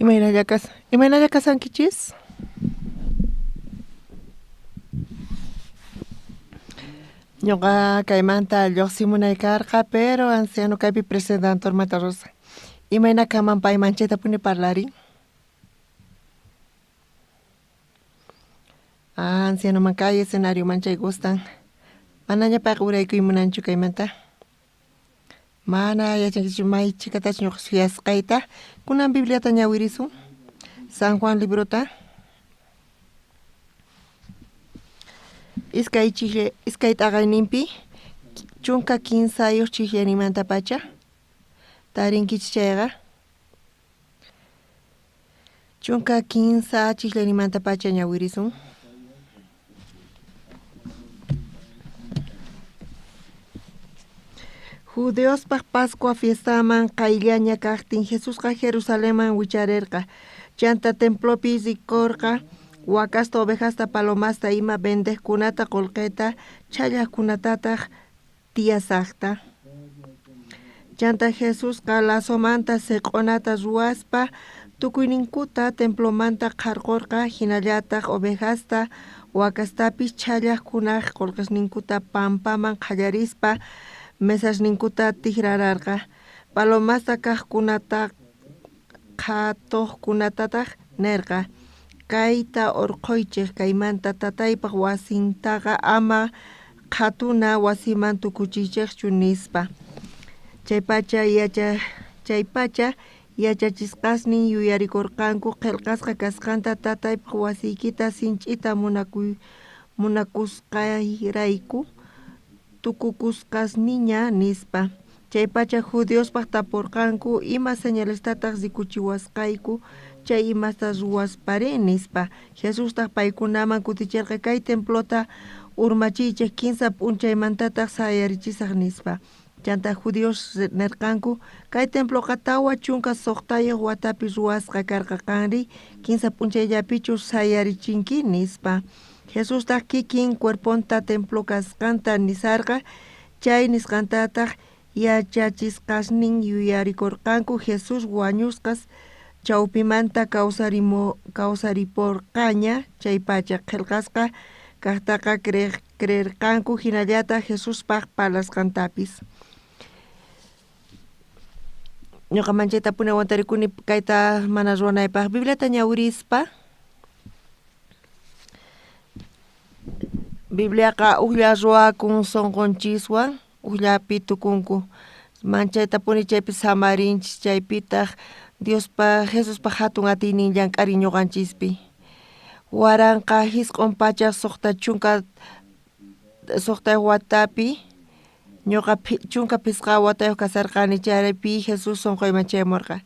Imaynallakas kasankichis? Ñuqa kaymanta lluqsimunaykarqa, pero anciano kaypi presidente Mata Rosa. Imayna kaman pay manchaytapuni parlarin? Anciano man kay escenario manchay gustan. Manañapaq uraykuy kaymanta. Mana yachankichu may chikatachu ñuqa suyasqayta. Kunan Bibliata ñawirisun. San Juan librota. Iskay t'aqayninpi chunka kinsayuq chiqllanimanta pacha tarinkichis chayqa. Chunka kinsa chiqllanimanta pacha ñawirisun. Judeospaq Pascua fiestaman qayllaña kaqtin Jesusqa Jerusalemman wicharirqa. Chanta templopi rikurqa wakasta ovejasta palomasta ima vendeqkunata qullqita challaqkunatataq tiyasaqta. Chanta Jesusqa lasomanta siq'unata ruwaspa tukuyninkuta templomanta qarqurqa hinallataq ovejasta wakastapis challaqkunaq qullqisninkuta pampaman qallarispa mesasninkuta tiqrararqa. Palomasta kaqkunata qhatuqkunatataq nirqa. Kayta urquychik kaymanta tataypaq wasintaqa ama qhatuna wasiman tukuchiychikchu nispa. Chaypacha yachachisqasnin yuyarikurqanku qillqasqa kasqanta tataypaq wasiykita sinch'ita munakusqayrayku tukukusqasniña nispa. Chaypacha Judiospaq tapurqanku ima señalestataq rikuchiwasqayku chay imasta ruwaspari nispa. Jesustaq paykunaman kutichirqa kay templota urmachiychik kinsa p'unchaymantataq sayarichisaq nispa. Chanta Judios nirqanku kay temploqa tawa chunka suqtayuq watapi ruwasqa karqa kanri kinsa p'unchayllapichu sayarichinki nispa. Jesustaq kikin cuerponta templo kasqanta nisarqa chay nisqantataq yachachisqasnin yuyarikurqanku Jesus wañusqas chawpimanta kawsaripurqaña chaypacha qillqasqa kaqtaqa creerqanku hinallataq Jesuspaq palasqantapis. Ñuqa manchaytapuni awantarikuni kayta mana ruwanaypaq Bibliata ñawirispa. Bibliaqa uqlla ruwakun sunqunchiswan uqllapi tukunku. Manchaytapuni chaypi samarinchis chaypitaq Jesuspa hatun atiynin llank'ari ñuqanchispi. Waranqa hisq'un pachak suqta chunka suqtayuq watapi ñuqa chunka pisqa watayuq kasarqani chaypi Jesus sunquyman chaymurqa.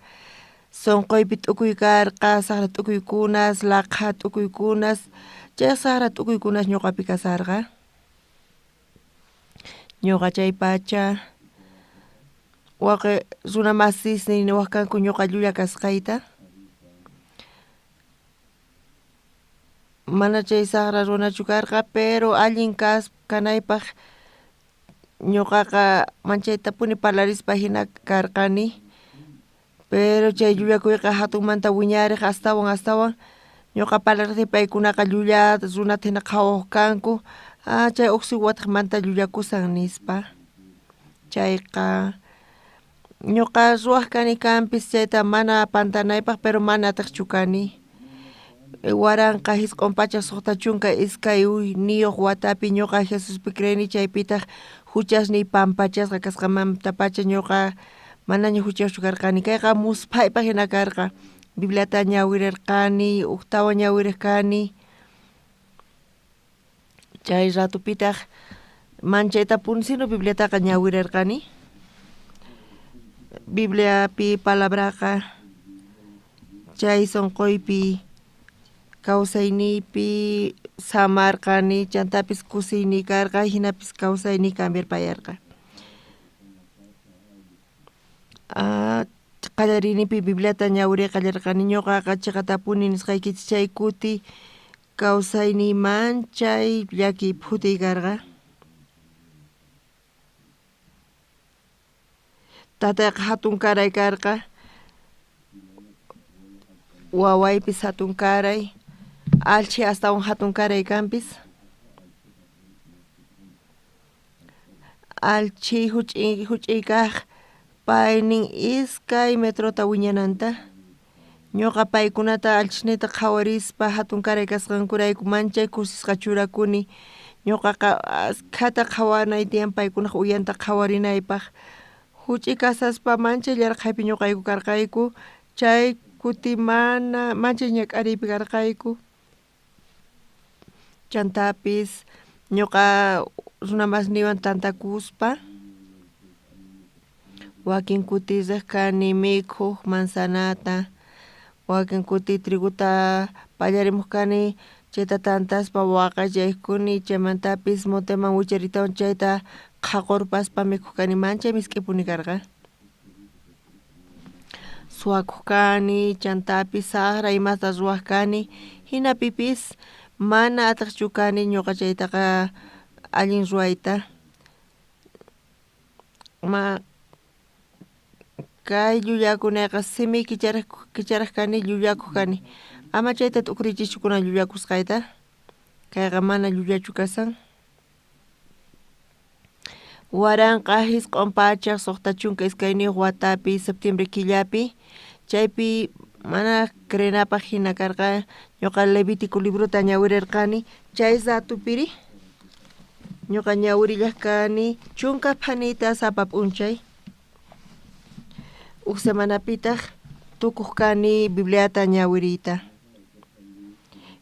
Sunquypi t'ukuy karqa saqra t'ukuykunas laqha t'ukuykunas chay saqra t'ukuykunas ñuqapi kasarqa. Ñuqa chaypacha waqay runa masisni niwaqkanku ñuqa llulla kasqayta. Mana chay saqra runachu karqa pero allin kanaypaq ñuqaqa manchaytapuni parlarispa hina karqani. Pero chay llullakuyqa hatunmanta wiñariq astawan ñuqa parlariqti paykunaqa llullata runata hina qhawaq kanku chay uqsiq wataqmanta llullakusan nispa. Chayqa ñuqa ruwaq kani kanpis chayta mana pantanaypaq pero manataqchu kani. Waranqa hisq'un pachak suqta chunka iskay niyuq watapi ñuqa Jesuspi creeni chaypitaq huchasniy pampachasqa kasqamanta pacha ñuqa manaña huchaschu karqani. Kayqa muspaypaq hina karqa. Bibliata ñawirirqani, uqtawan ñawirirqani. Chay ratupitaq manchaytapuni sino Bibliataqa ñawirirqani. Bibliapi palabraqa chay sunquypi kawsayniypi samarqani chantapis kusiyniy karqa hinapis kawsayniy cambiarpayarqa. Qallarinipi Bibliata ñawiri qallarqani ñuqaqa chiqatapuni nisqaykichis chay kuti kawsayniyman chay llaki phutiy karqa. Tatayqa hatun karay karqa wawaypis hatun karay, alchi astawan hatun karay kanpis, alchi huch'y kaq paynin iskay metrota wiñananta, ñuqa paykunata alchisnita qhawarispa hatun karay kasqankurayku manchay kusisqa churakuni, ñuqaqa askhata qhawanay tiyan paykunaq uyanta qhawarinaypaq, huch'y kasaspa manchay llarqaypi ñuqayku karqayku, chay kuti mana manchay ñak'ariypi karqayku, chantapis ñuqa runa masniwan tantakuspa, wakin kuti riq kani mikhuq manzanata, wakin kuti triguta pallarimuq kani chayta tantaspa waqallaykuni, chaymantapis moteman wicharitawan chayta qhaqurpaspa mikhuq kani manchay misk'ipuni karqa. Suwakuq kani, chantapis saqra imata ruwaq kani, hinapipis mana ataqchu kani ñuqa chaytaqa allin ruwayta. Kay llullakunayqa simi kicharaq kani llullakuq kani, ama chayta t'ukrichischu kunan llullakusqayta, kayqa mana llullachu kasan. Waranqa hisq'un pachak suqta chunka iskayniyuq watapi septiembre killapi, chaypi mana creynapaq hina karqa ñuqa Levítico libruta ñawirirqani, chay zatupiri ñuqa ñawirillaq kani chunka phanita sapa p'unchay, huk semanapitaq tukuq kani Bibliata ñawiriyta.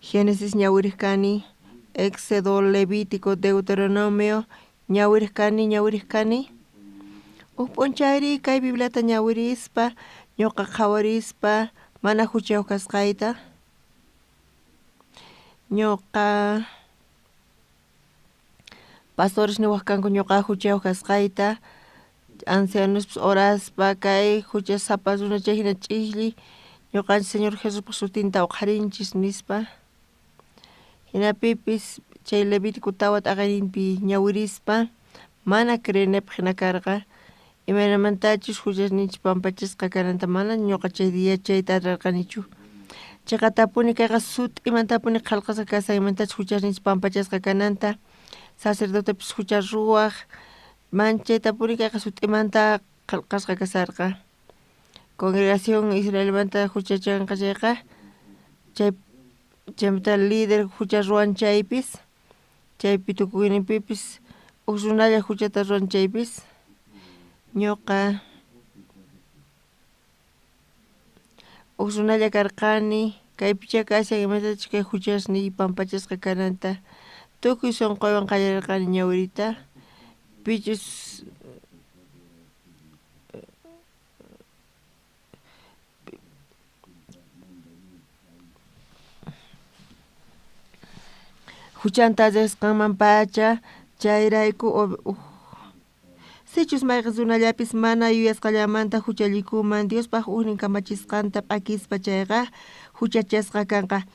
Génesis ñawiriq kani, Éxodo, Levítico, Deuteronomio ñawiriq kani, huk p'unchayri kay Bibliata ñawirispa ñuqa qhawarispa mana huchayuq kasqayta, ñuqa pastores niwaq kanku ñuqa huchayuq kasqayta, ancianospis oraspa kay huchasapa runa chay hina ch'ishli ñuqanchik Señor Jesuspa sutinta huqarinchis nispa, hinapipis chay Levítico tawa t'aqayninpi ñawirispa mana creynaypaq hina karqa, imaynamantachus huchasninchik pampachasqa kananta mana ñuqa chayta yachayta atirarqanichu, chayqa tapuni kayqa sut'imantapuni qallqasqa kashan imantachu huchasninchik pampachasqa kananta, sacerdotepis hucha ruwaq, manchaytapuni kayqa sut'imanta qallqasqa kasarqa, congregación Israelmanta huchachanqa chayqa, chaymanta líder hucha ruwan chaypis, chaypi tukuyninpipis huk runalla huchata ruwan chaypis, ñuqa huk runalla karqani, kaypicha kashan imatachus kay huchasniy pampachasqa kananta, tukuy sunquywan qallarirqani ñawiriyta, pichus huchanta riqsqanman pacha chayrayku sichus mayqin runallapis mana yuyasqallamanta huchallikuman Diospaq uknin kamachisqanta p'akispa chayqa huchachasqa kanqa,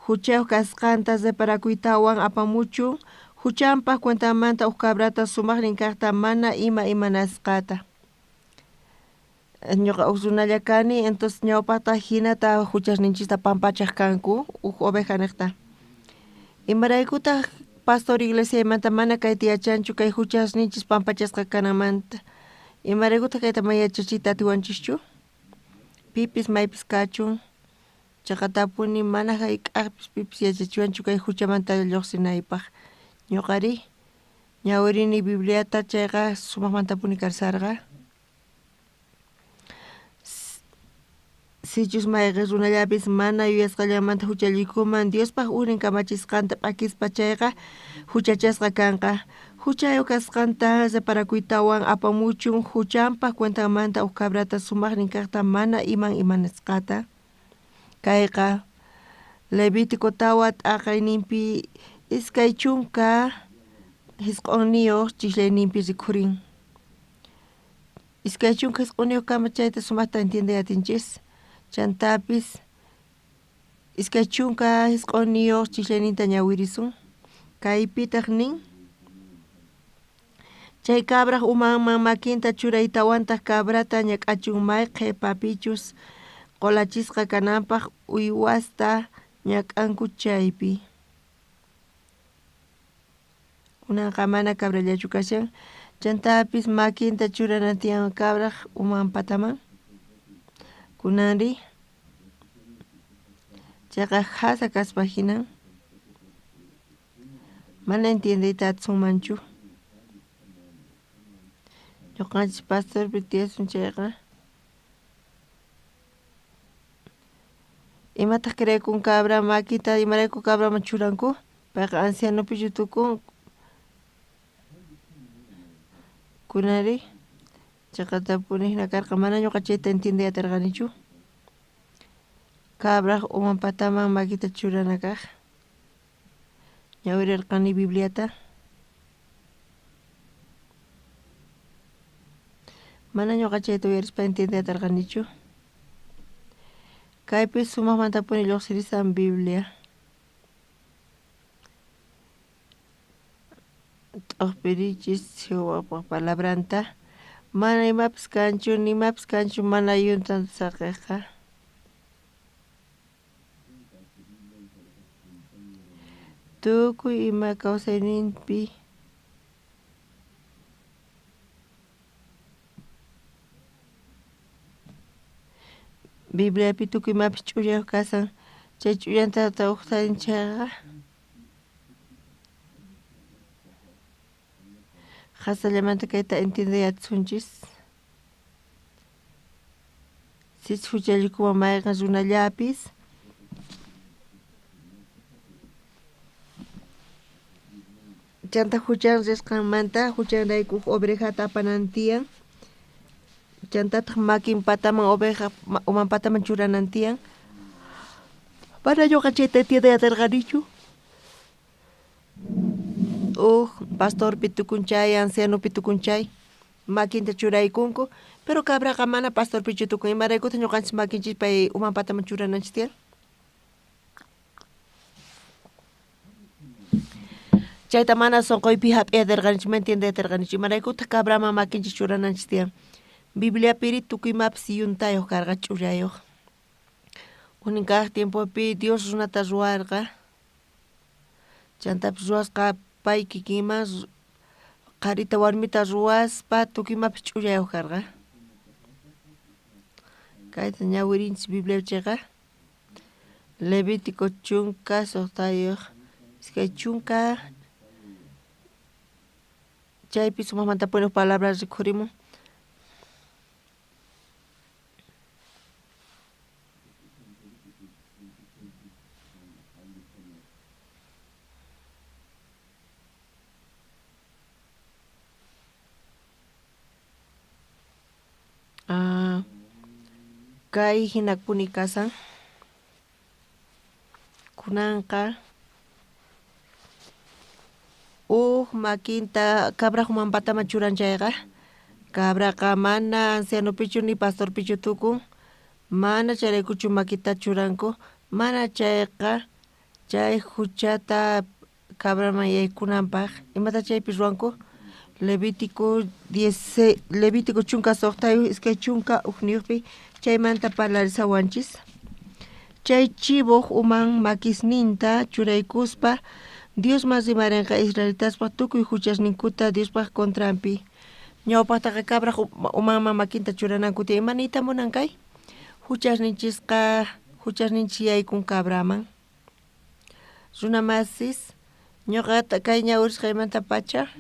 huchayuq kasqanta reparakuytawan apamuchun, huchanpaq cuentamanta huk cabrata sumaqnin kaqta mana imanasqata. Ñuqa huk runalla kani, entonces ñawpaqta hinata huchasninchista pampachaq kanku huk oveja niqta. Imaraykutaq pastor iglesiaymanta mana kayta yachanchu kay huchasninchis pampachasqa kanamanta, imaraykutaq kayta mana yachachiyta atiwanchischu, pipis maypis kachun, chayqa tapuni mana hayk'aqpis pipis yachachiwanchu kay huchamanta lluqsinaypaq, ñuqari ñawirini Bibliata chayqa sumaqmantapuni karsarqa, sichus mayqin runallapis mana yuyasqallamanta huchallikuman Diospaq uknin kamachisqanta p'akispa chayqa huchachasqa kanqa, huchayuq kasqanta reparakuytawan apamuchun, huchanpaq cuentamanta huk cabrata sumaqnin kaqta mana imanasqata, kayqa Levítico tawa t'aqayninpi iskay chunka hisq'unniyuq chiklayninpi rikhurin, iskay chunka hisq'unniyuq kama chayta sumaqta entiendeyatinchis, chantapis iskay chunka hisq'unniyuq chiklayninta ñawirisun, kaypitaq nin chay cabraq umanman makinta churaytawantaq cabrata ñak'achun mayqi papichus qolachisqa kananpaq uywasta ñak'anku chaypi. Kunanqa mana cabrallachu kashan, chantapis makinta churanan tiyan cabraq uman pataman. Kunanri chayqa hasa kaspa hinan mana entiendiyta atinmanchu. Ñuqanchis pastorpi tiyasun chayqa imataq creykun cabra makinta imarayku cabraman churanku, payqa ancianopi llutukun. Kunari chayqa tapuni hina karqa mana ñuqa chayta entiendiyatarqanichu. Cabraq uman pataman makinta churana kaq, ñawirirqani Bibliata. Mana ñuqa chayta uyarispa entiendiyatarqanichu. Kaypi sumaqmantapuni lluqsirisan Biblia. T'uqpirichis Jehovapa palabranta mana imapis kanchu mana yuntanta saqiqqa. Tukuy ima kawsayninpi Bibliapi tukuy imapis ch'uyayuq kasan, chay ch'uyantata uqtarinchayqa qasallamanta kayta entendiyatsunchis. Sis huchalikuwan mayqan runallapis chanta huchan risqanmanta huchanrayku obrejata apanan tiyan, chantataq makin pataman oveja uman pataman churanan tiyan. Mana ñuqa chayta entiendiyatarqanichu. Pastorpi tukunchay, ancianopi tukunchay makinta churaykunku, pero cabraqa mana pastorpichu tukun, imaraykuta ñuqanchis makinchis pay uman pataman churananchis tiyan. Chayta mana sunquypi hap'iyatarqanichu, ma entiendiyatarqanichu, imaraykuta cabraman makinchis churananchis tiyan. Bibliapiri tukuy imapis yuntayuq karqa ch'urayuq. Kunin kaq tiempopi Dios runata ruwarqa, chantapis ruwasqa pay kikinman qarita warmita ruwaspa tukuy imapis ch'urayuq karqa. Kayta ñawirinchis Bibliapi chayqa Levítico chunka suqtayuq iskay chunka chaypi sumaqmantapuni palabra rikhurimun. Kay hinakpuni kasan kunanqa makinta cabraq uman pataman churanchayqa cabraqa mana ancianopichu ni pastorpichu tukun, mana chayraykuchu makinta churanku, mana chayqa chay huchata cabraman yaykunanpaq imata chaypi ruwanku Levítico chunka suqtayuq iskay chunka uqniyuqpi chaymanta parlarisawanchis. Chay chivuq uman makisninta churaykuspa Diosman rimarinqa Israelitaspaq tukuy huchasninkuta Diospaq contranpi. Ñawpaqtaqa cabraq umanman makinta churananku tiyan, imaniyta munankay? Huchasninchis yaykun cabraman. Runa masis, ñuqata kay ñawirisqaymanta pacha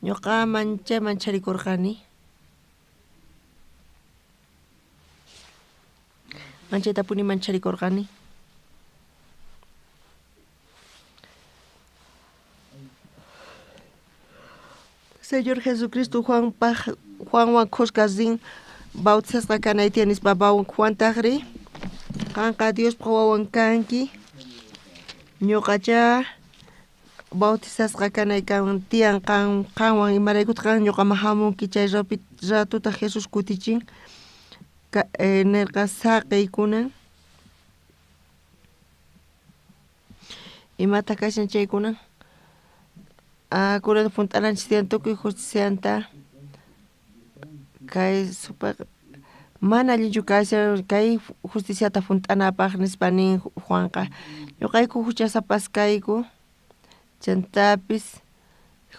ñuqa chayman charikurqani. Manchaytapuniman charikurqani. Señor Jesucristo Juanwan qusqasin bautizasqa kanay tiyan nispa Juan taqri qanqa Diospa wawan kanki, ñuqacha bautizasqa kanay kan tiyan qanwan imaraykutaq ñuqaman hamunki chay ratuta Jesus kutichin nirqa saqiykunan imata kashan chaykunan kurata punt'ananchis tiyan tukuy justicianta kay mana allinchu kay justiciata funt'anapaq nispa nin Juanqa ñuqayku huchasapas kayku chantapis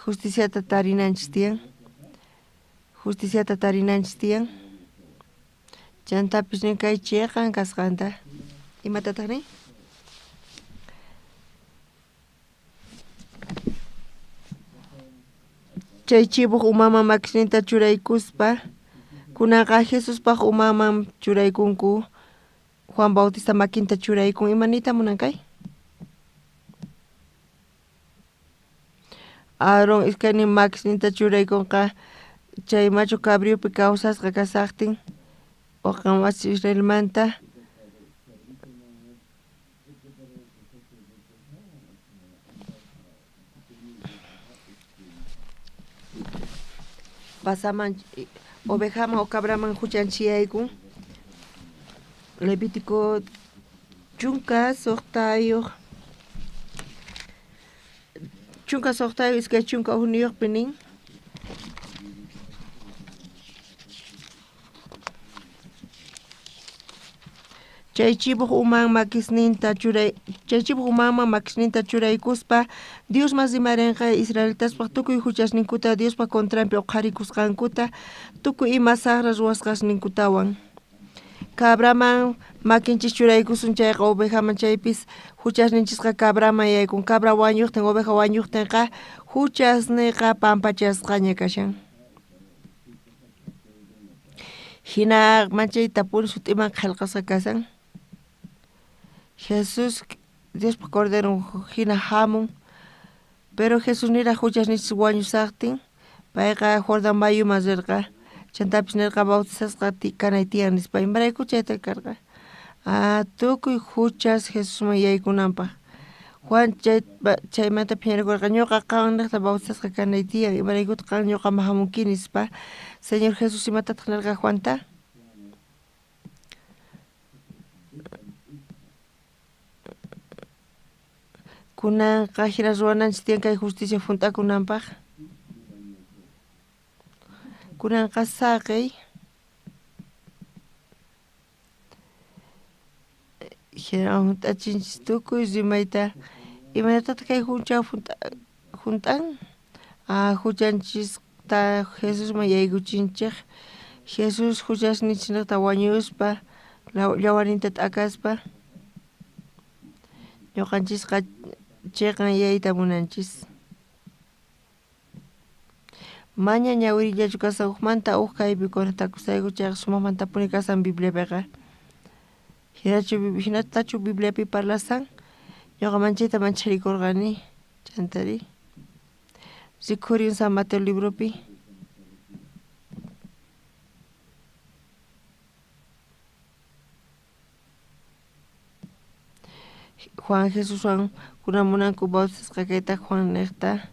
justiciata tarinanchis tiyan chantapis nin kay chayqan kasqanta imatataq nin chay chibuq umaman makisninta churaykuspa kunaqa Jesuspaq umaman churaykunku Juan Bautista makinta churaykun imanita munankay Aaron iskaynin makisninta churaykunqa chay machu cabriopi kawsasqa kasaqtin waqa wasi Israelmanta pasaman ovejaman o cabraman huchanchiyayku Levítico chunka soqtayuq iskay chunka huniyuqpi nin chay chibuq umanman makisninta churaykuspa Dios mas rimarinqa Israelitaspaq tukuy huchasninkuta Diospa contrampi qharikusqankuta tukuy ima saqra ruwasqasninkutawan cabraman makinchis churaykusun chayqa ovejaman chaypis huchasninchisqa cabraman yaykun cabra wañuqtin oveja wañuqtinqa huchasniqa pampachasqaña kashan hina manchayta puri sutiman qillqasqa kasan Jesús Diospa Cordero hina hamun pero Jesús niraq huchasninchis wañusaqtin payqa Jordan mayuman rirqa chantapis nirqa bautizasqa kanay tiyan nispa imarayku chayta karqa tukuy huchas Jesusman yaykunanpaq Juan chaymanta phiñarikurqa ñuqa qawan niqta bautizasqa kanay tiyan imaraykuta qan ñuqaman hamunki nispa Señor Jesús imatataq nirqa Juanta kunanqa hina ruwananchis tiyan kay justicia funt'akunanpaq kunanqa saqay hina hunt'achinchis tukuy rimayta imatataq kay hunt'an huchanchisqa Jesusman yaykuchinchik Jesus huchasninchinata wañuspa yawarninta t'akaspa ñuqanchisqa chayqan yayta munanchis maña ñawirillachu kasa hukmanta kaypi kunatakusayku chayqa sumaqmantapuni kasan Bibliapiqa hinatachu Bibliapi parlasan ñuqa manchayta mancharikurqani chantari rikhurin San Mateo libropi Juan Jesuswan kunamunanku bautizasqa kayta Juan niqta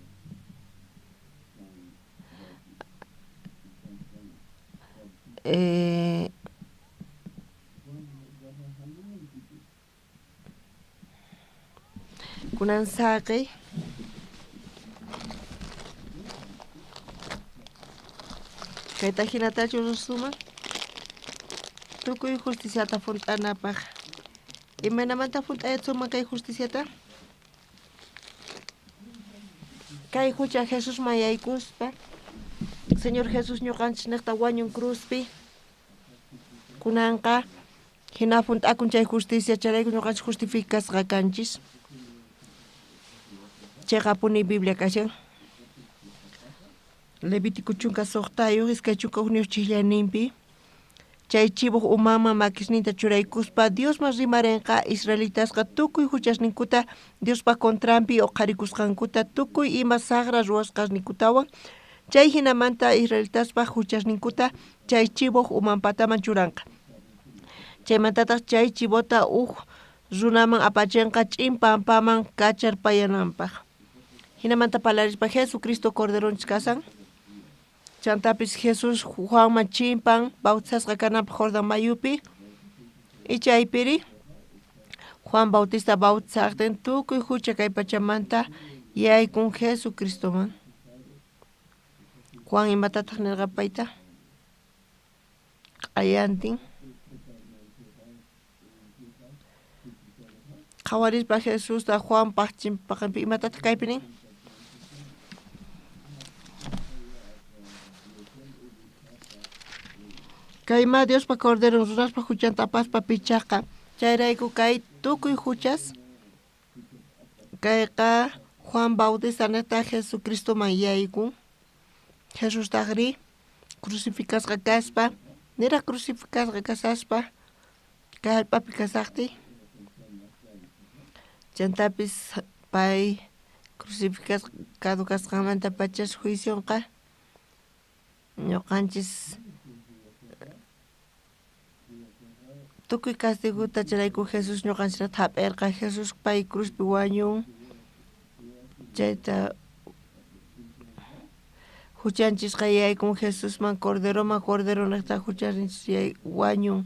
kunan saqay kayta hinatachu rusuman tukuy justiciata funt'anapaq imanamanta funt'ayatsuman kay justiciata kay hucha Jesusman yaykuspa Señor Jesús ñuqanchis niqta wañun cruzpi kunanqa hina funt'akun chay justicia charayku ñuqanchis justificasqa kanchis chayqa puni Biblia kashan Levítico chunka soqtayuq iskay chunka huniyuq chiqllaninpi chay chibuq umaman makisninta churaykuspa Diosman rimarinqa Israelitasqa tukuy huchasninkuta Diospa contrampi qharikusqankuta tukuy ima saqra ruwasqasnikutawan chay hinamanta Israelitaspaq huchasninkuta chay chibuq uman pataman churanqa chaymantataq chay chibuta runaman apachinqa ch'impampaman kacharpayananpaq hinamanta palarispa Jesucristo Corderonchis kasan chantapis Jesús Juanman chimpan bautizasqa kananpaq Jordan mayupi y chaypiri Juan Bautista bautizaqtin tukuy hucha kay pachamanta yaykun Jesucristoman Juan imatataq nirqa payta qayantin qawarispa Jesusta Juanpa chimpaqanpi imatataq kaypi nin kayma Diospa cordero runaspa huchanta apaspa pichaqa chayrayku kay tukuy huchas kayqa Juan Bautista neta Jesucristoman yaykun Jesus taqri crucificasqa kaspa nira crucificasqa kasaspa kallpapi kasaqti chantapis pay crucificasqadu kasqanmanta pachas juicionqa ñuqanchis tukuy castiguta chayraykun Jesus ñuqanchista thap'irqa Jesus pay cruzpi wañun chayta huchanchisqa yaykun Jesusman cordero niqta huchasninchis wañun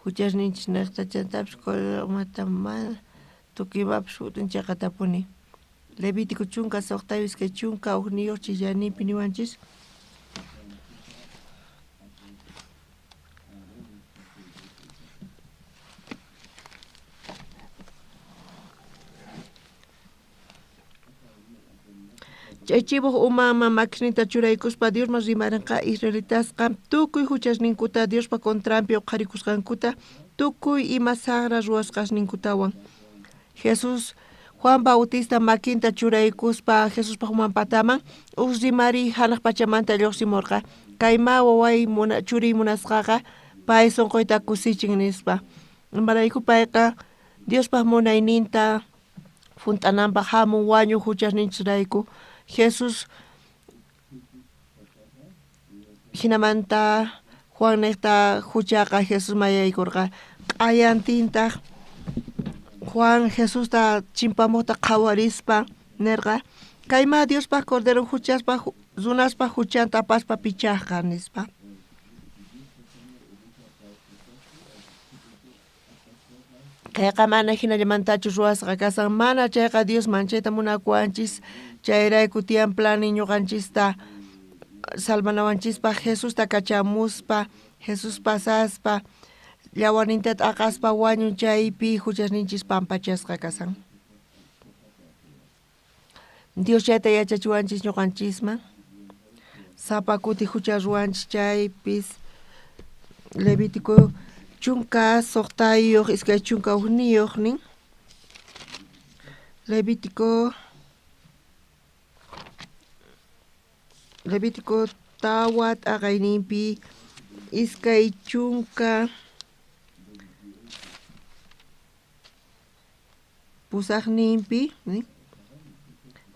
huchasninchis niqta chantapis corderomanta mana tukuymapish hutinchayqa tapuni Levítico chunka suqtaypis kay chunka ugniyuq chillaniypi niwanchis chay chibuq umanman makisnita churaykuspa Diosman rimaranqa Israelitasqa tukuy huchasninkuta Diospa contrampi qharikusqankuta tukuy ima saqra ruwasqasninkutawan Jesus Juan Bautista makinta churaykuspa Jesuspa human pataman rimari hanaq pachamanta lluqsimurqa kayma waway churiy munasqaqa pay sunquyta kusichin nispa imarayku payqa Diospa munayninta hunt'ananpaq hamun wañuq huchasninchisrayku Jesus hinamanta Juan niqta huchaqa Jesus mayaykurqa q'ayantintaq Juan Jesusta chimpamuqta qhawarispa nirqa kayma Diospa cordero huchaspa runaspa huchanta apaspa pichaqqa nispa kayqa mana hinallamantachu ruwasqa kasan mana chayqa Dios manchayta munakuanchis chayrayku tiyan plani ñuqanchista salvanawanchispa Jesusta kachamuspa Jesus pasaspa llawarninta t'aqaspa wañun chaypi huchasninchis pampachasqa kasan Dios chayta yachachiwanchis ñuqanchisman sapa kuti hucha ruwanchis chaypis Levítico chunka suqtayuq iskay chunka ugniyuq nin Levítico tawa t'aqayninpi iskay chunka pusaqninpi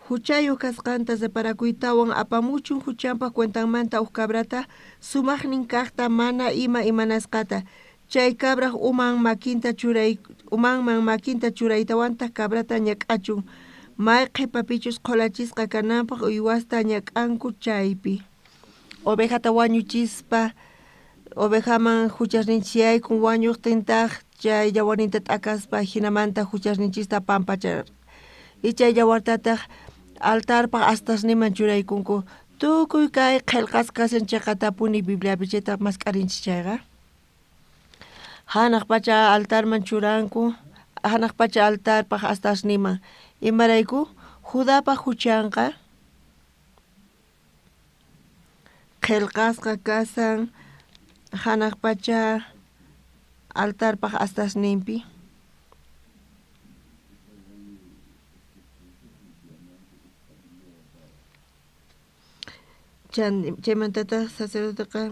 huchayuq kasqanta separakuytawan apamuchun huchanpaq cuentanmanta uq cabrata sumaqnin kaqta mana imanasqata chay cabraq umanman makinta churaytawanta cabrata ñak'achun may qhipapichus qholachisqa kananpaq uywasta ñak'anku chaypi ovejata wañuchispa ovejaman huchasninchis yaykun wañuqtintaq chay yawarninta t'akaspa hinamanta huchasninchista pampachar chay yawartataq altarpaq astasniman churaykunku tukuy kay qillqasqasinchayqa tapuni Bibliapi chayta masqarinchis chayqa hanaq pacha altarman churanku hanaq pacha altarpaq astasniman imarayku Judapa huchanqa qillqasqa kasan hanaq pacha altarpaq astasninpi chaymantataq sacerdoteqa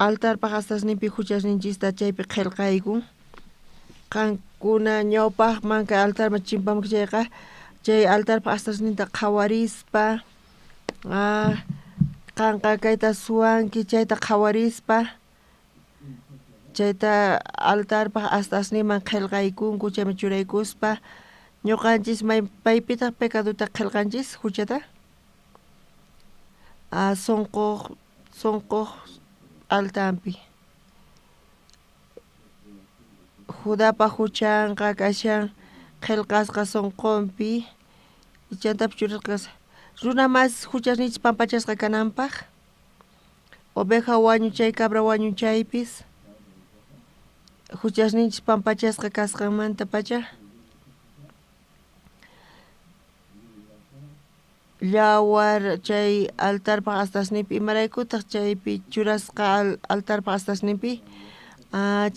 altarpaq astasninpi huchasninchista chaypi qillqaykun qankuna ñawpaqman kay altarman chimpamuq chayqa chay altarpaq astasninta qhawarispa qanqa kayta suwanki chayta qhawarispa chayta altarpaq astasniman qillqaykunku chayman churaykuspa ñuqanchis paypitaq pecaduta qillqanchis huchata sunquq altanpi Judapa huchanqa kashan qillqasqa sunqunpi chaytapi churasqa Runa mas huchasnichis pampachasqa kananpaq. Oveja wañuchay, cabra wañuchaypis. Huchasnichis pampachasqa kasqanmanta pacha. Yawar chay altarpaq astasnipi imaraykutaq chaypi churasqa altarpaq astasnipi.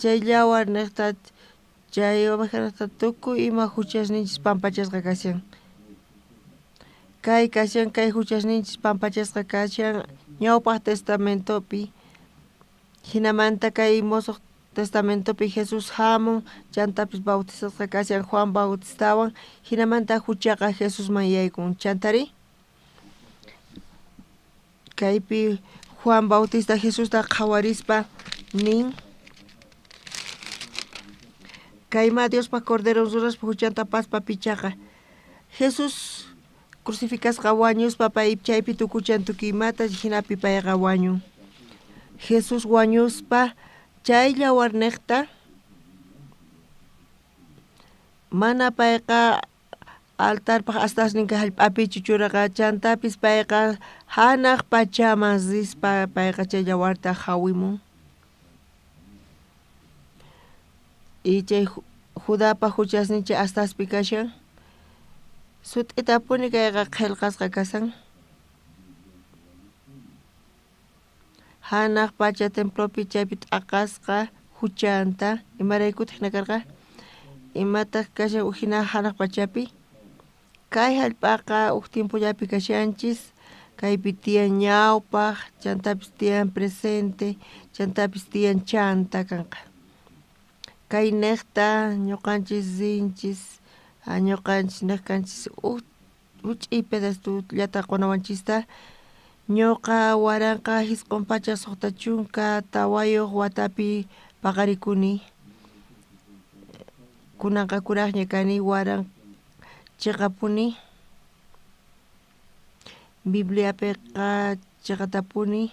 Chay yawar niqta chay oveja niqta tukuy ima huchasninchis pampachasqa kashan. Kay kashan kay huchasninchis pampachasqa kashan ñawpaq testamentopi. Hinamanta kay musuq testamentopi Jesus hamun chantapis bautizasqa kashan Juan Bautistawan hinamanta huchaqa Jesusman yaykun chantari. Kaypi Juan Bautista Jesusta qhawarispa nin kayma Diospa Cordero ruraspa huchanta paspa pichaqa Jesus crucificasqa wañuspa pay chaypi tukuchan tukuymata hinapi payqa wañun. Jesus wañuspa chay yawarniqta mana payqa altarpaq astasninqa hallp'apichu churaqa chantapis payqa hanaq pachaman rispa payqa chay yawarta hawimun. Y chay Judapa huchasninchik astaspi kashan sut'itapuni kayqa qillqasqa kasan. Hanaq pacha templopi chaypi t'aqasqa huchanta imaraykutaq hina karqa imataq kashan hina hanaq pachapi. Kay hallp'aqa huk tiempollapi kashanchis kaypi tiyan ñawpaq chantapis tiyan presente chantapis tiyan chanta kanqa. Kay niqta ñuqanchis rinchis ñuqanchis niqkanchis huch'uy pedacitullata qunawanchista ñuqa waranqa hisq'un pacha suqta chunka tawayuq watapi paqarikuni. Kunanqa kuraqña kani waran chiqapuni Bibliapiqa chiqatapuni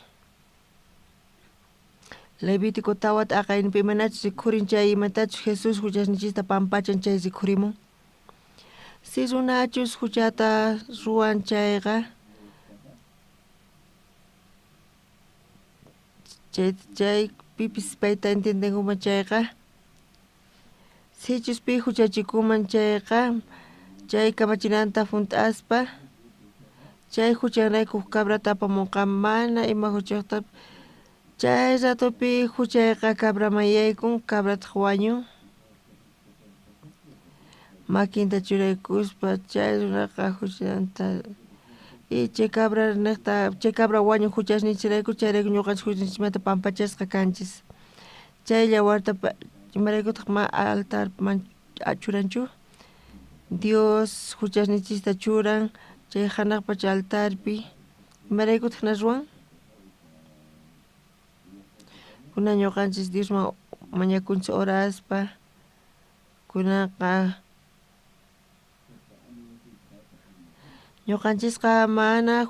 Levítico tawata aqaynipi manachus rikhurin chay imatachus Jesus huchasnichista pampachan chay rikhurimun. Si runachus huchata ruwan chayqa chay pipis payta entendenkuman chayqa sichus pi huchachikuman chayqa chay kamachinanta hunt'aspa chay huchanrayku cabrata apamunqa mana ima huchaqta chay ratupi huchayqa cabraman yaykun cabrataq wañun makinta churaykuspa chay runaqa huchanta y chay cabra niqta chay cabra wañuq huchasninchirayku chayrayku ñuqanchis huchasninchimanta pampachasqa kanchis. Chay yawarta imaraykutaq altarman churanchu Dios huchasninchista churan chay hanaq pacha altarpi imaraykutaq hina ruwan kunan ñuqanchis Diosman mañakunchis oraspa kunanqa ñuqanchisqa mana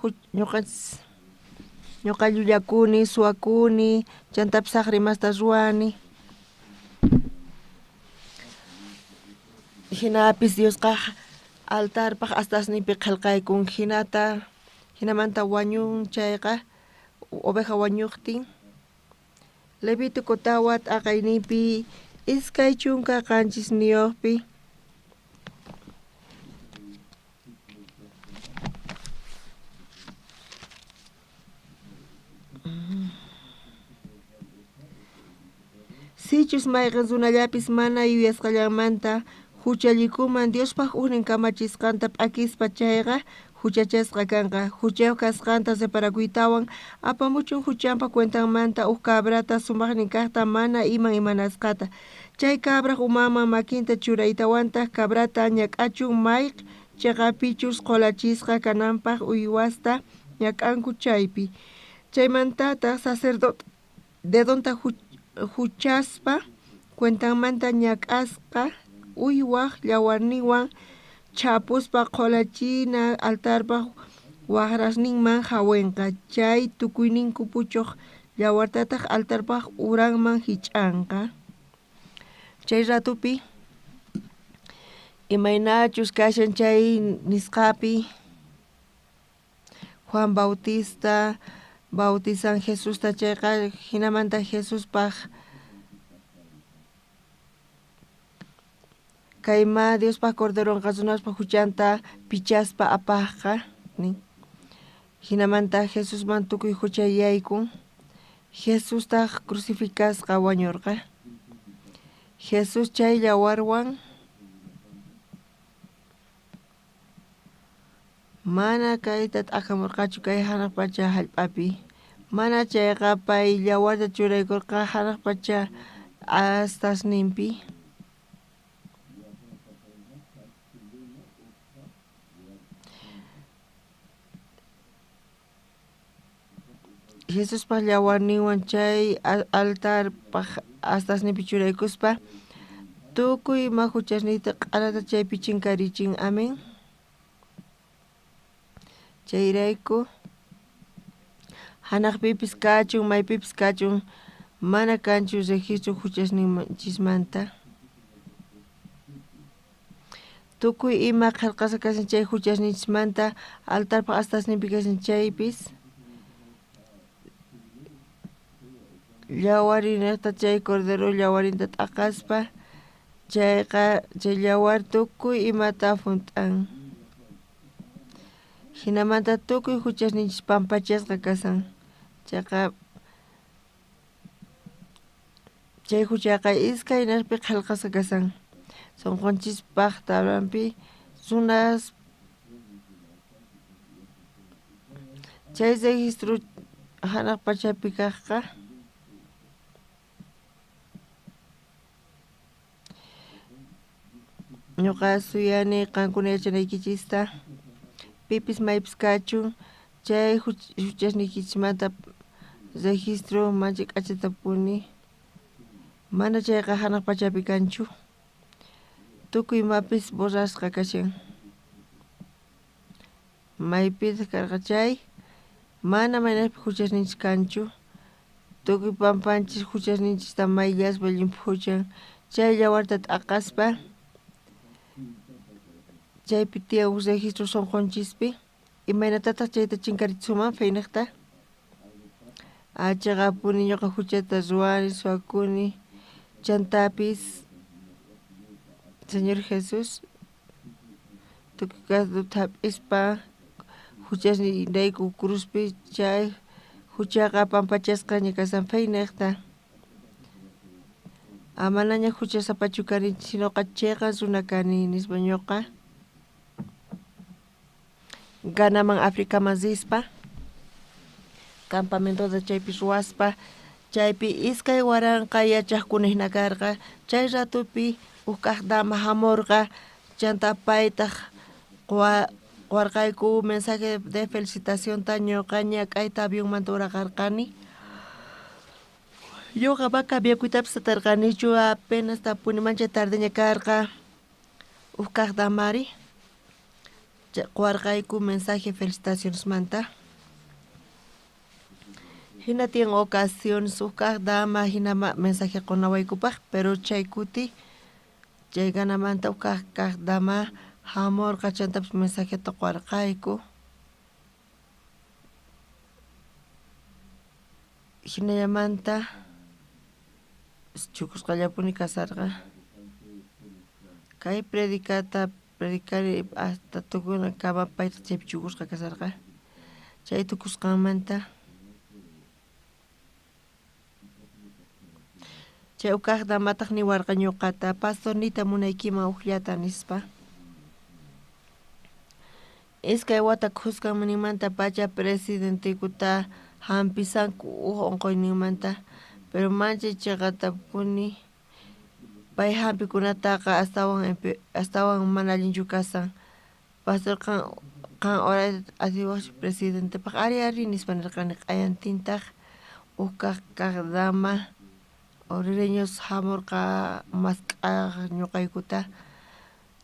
ñuqa llulakuni suwakuni chantapis saqrimasta ruwani hinapis Diosqa altarpaq astasnipi qillqaykun hinamanta wañun chayqa oveja wañuqtin Levítico tawat aqaynipi iskay chunka qanchis niyuqpi sichus mayqan runallapis mana yuyasqallanmanta huchallikuman Diospaq unin kamachisqanta p'akispa chayqa huchachasqa kanqa huchayuq kasqanta separakuytawan apamuchun huchanpa cuentanmanta huk cabrata sumaqnin kaqta mana imanasqata chay cabraq umaman makinta churaytawantaq cabrata ñak'achun mayq chiqapichus qolachisqa kananpaq uywasta ñak'anku chaypi chaymantataq sacerdote dedonta huchaspa cuentanmanta ñak'asqa uywaq yawarninwan chapuspa qolachina altarpaq waqrasninman hawenqa chay tukuyninku puchuq yawartataq altarpaq uranman hich'anqa chay ratupi imaynachus kashan chay nisqapi Juan Bautista bautizan Jesús tachayqa hinamanta Jesús paj kayma Dios pa cordero qasunas pa huchanta pichaspa apajqa nin hinamanta Jesús man tukuy huchayaykun Jesús ta crucificasqa wañurqa Jesús chay yawarwan mana kayta t'aqamurqachu kay hanaq pacha hallp'api mana chayqa pay yawarta churaykurqa hanaq pacha astasninpi Jesus paq yawarninwan chay altar paq astasninpi churaykuspa tukuy mahuchasniyta q'alata chaypi chinkarichin amen chayrayku hanaqpipis kachun maypipis kachun mana kanchu registro huchasninchismanta tukuy ima qillqasa kasin chay huchasninchismanta altarpa astasninpi kasin chaypis llawariniqta chay cordero llawarinta t'aqaspa chayqa chay llawar tukuy imata funt'an hinamanta tukuy huchasninchis pampachasqa kasan chayqa chay huchaqa iskay hinaspi qillqasqa kasan sunqunchispaq tablanpi sunas chay registro hanaq pachapi kaqqa ñuqa suyani qankuna yachanaykichista pipis maypis kachun chay huchasniykichismanta registro manchi k'achatapuni mana chayqa hanaq pachapi kanchu tukuy mapis borrasqa kashan maypis karqa chay mana maynapi huchasninchis kanchu tukuy pampanchis huchasninchista mayllaspa llimpu huchan chay llawarta t'aqaspa chaypi tiyawaq registro sunqunchispi imaynatataq chayta chinkarichisuman faynaqta achaqapuni ñuqa huchata ruwani suwakuni chantapis Señor Jesús tukuy kasuta hap'ispa huchasninrayku cruzpi chay huchaqa pampachasqaña kasan faynaqta amanaña huchasapachu kani sinoqa chayqa runa kani nispa ñuqa Ganaman Africaman rispa campamentoda chaypi ruwaspa chaypi iskay waranqa yachaqkuna hina karqa chay ratupi kaq dama hamurqa chanta paytaq quwarqayku mensaje de felicitacionta ñuqa ñak'ayta avionmanta uraqarqani ñuqa cambiaykuytapas atarqanichu apenas tapunimancha tardeña karqa kaq damari quwarqayku mensaje felicitacionesmanta hina tiyan ocasiones kaq dama hina mensaje qunawaykupaq pero chay kuti chay ganamanta kaq dama hamurqa chantapis mensajeta quwarqayku hinallamanta chukusqallapuni kasarqa kay predicari hasta tukuna kama payta chaypi chukusqa kasarqa chay tukusqanmanta chay kaq damataq niwarqa ñuqata pastornita munaykiman uqllata nispa iskay wata kusqanmanimanta pacha presidentekuta hampisanku unquyninmanta pero manchi chaqatapuni pay hampikunataqa astawan mana allinchu kasan pastor kan hora asiwaq presidentepaq ari nispa nirqani q'ayantintaq kaq dama orireños hamurqa masq'aq ñuqaykuta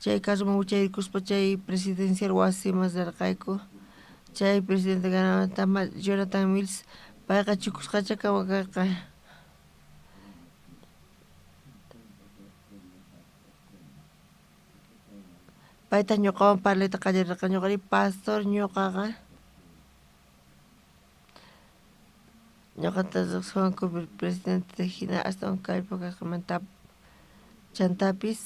chay carruman wichayrikuspa chay presidencial wasiman rirqayku chay presidente ganamanta Jonathan Mills payqa chukusqacha karqa payta ñuqawan parlayta qallarirqa ñuqari pastor ñuqaqa ñuqata riqsiwanku presidente hina astawan kay época manta chantapis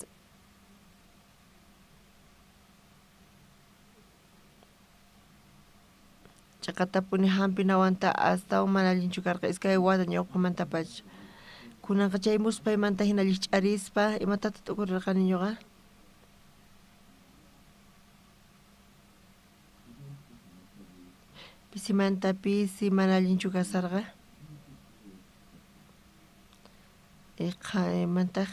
chaqatapuni hampinawanta astawan mana allinchu karqa iskay wata ñawpamantapash kunanqa chay muspaymanta hina ch'arispa imatataq tukurirqani ñuqa pisimantapis mana allinchu kasarqa iqaymantaq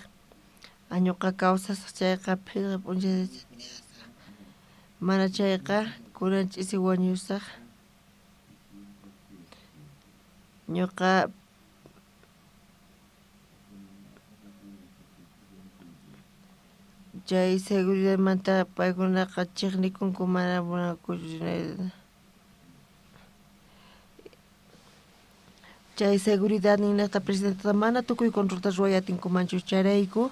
añuqa kawsasaq chayqa phirqa p'unchayta mana chayqa kunan ch'isi wañusaq ñuqa chay seguridadmanta paykunaqa chiqnikunku mana munakunchu chay seguridad ninaqta presidenteta mana tukuy controlta ruwayatinkumanchu charayku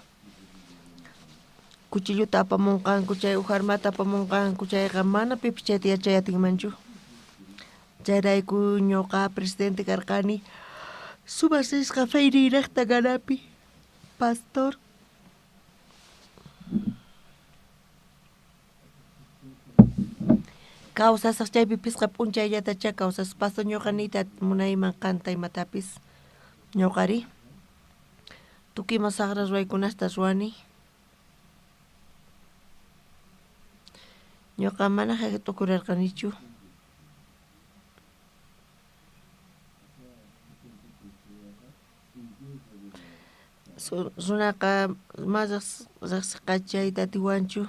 kuchilluta apamunqanku chay huk armata apamunqanku chayqa mana pipis chayta yachayatinmanchu chayrayku ñuqa presidente karqani sumasisqa feyniyraqta kanapi pastor kawsasaq chaypi pisqa p'unchayllatacha kawsas pastor ñuqaniyta munayman qanta imatapis ñuqari tukuymanta saqra ruwaykunasta ruwani ñuqa mana hayk'ata tukurirqanichu runaqa mas riqsiqa chayta atiwanchu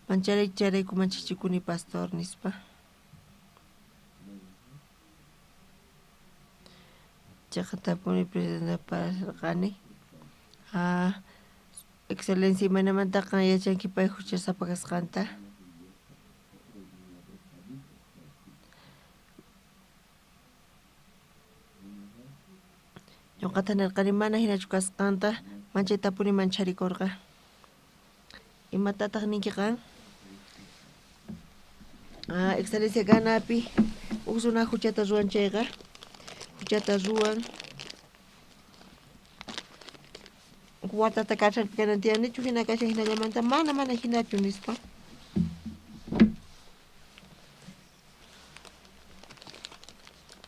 mancharayku manchachikuni pastor nispa chaqatapuni presidente parasirqani excelencia imanamantaqa yachanki pay huchasapa kasqanta ñuqata nirqani mana hinachu kasqanta manchaytapuni mancharikurqa imatataq ninki qan excelencia kanapi huk runa huchata ruwan chayqa huchata ruwan watata kacharpi kanan tiyanichu hina kashan hinallamanta mana hinachu nispa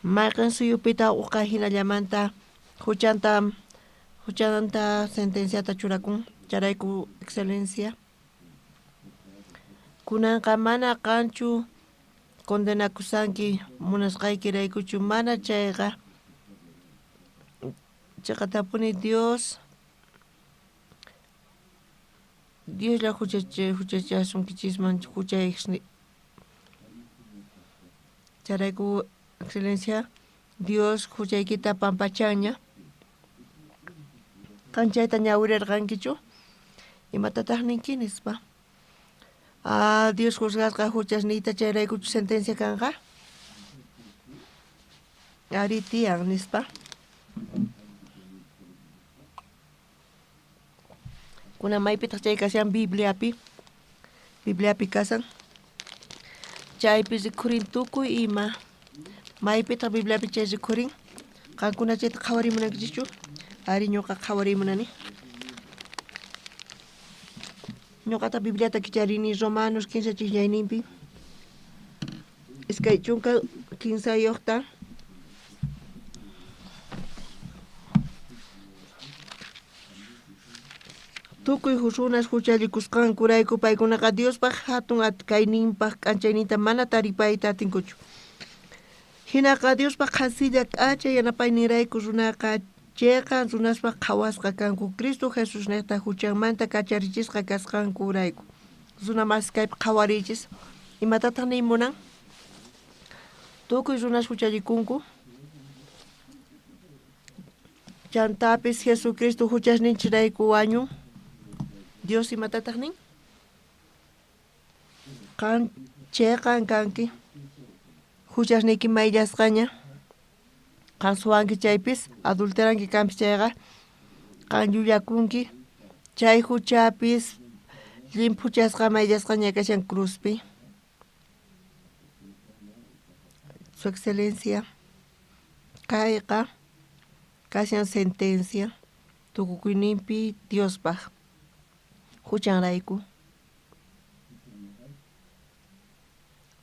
mayqin suyupita uqa hinallamanta huchanta sentenciata churakun charayku excelencia kunanqa mana qanchu condenakusanki munasqaykiraykuchu mana chayqa chaqatapuni Dioslla huchachasunkichikman huchaychni charayku excelencia Dios huchaykita pampachanña qanchayta ñawirirqankichu imatataq ninki nispa Dios juzgasqa huchasniyta chayraykuchu sentencia kanqa ari tiyan nispa kunan maypitaq chay kashan Bibliapi kasan chaypi rikhurin tukuy ima maypitaq Bibliapi chay rikhurin qankuna chayta qhawarimunankichu ari ñuqa qhawarimunani ñuqata Bibliata kicharini Romanos 15 chillayninpi iskay chunka 15 tukuy runas huchallikusqankurayku paykunaqa Diospaq hatun kayninpaq k'anchayninta mana taripayta atinkuchu hinaqa Diospaq qhasilla k'achay yanapaynirayku runaqa chayqa runaspaq qhawasqa kanku Cristo Jesus niqta huchanmanta kacharichisqa kasqankurayku runa masiy kaypi qhawarichis imatataq niymunan tukuy runas huchallikunku chantapis Jesucristo huchasninchirayku wañun Dios imatataq nin chayqa kanki huchasniyki mayllasqaña qan suwanki chaypis adulteranki kanpis chayqa qan llullakunki chay huchapis llimpuchasqa mayllasqaña kashan cruzpi su excelencia kayqa kashan sentencia tukukuyninpi Diospaq huchanrayku.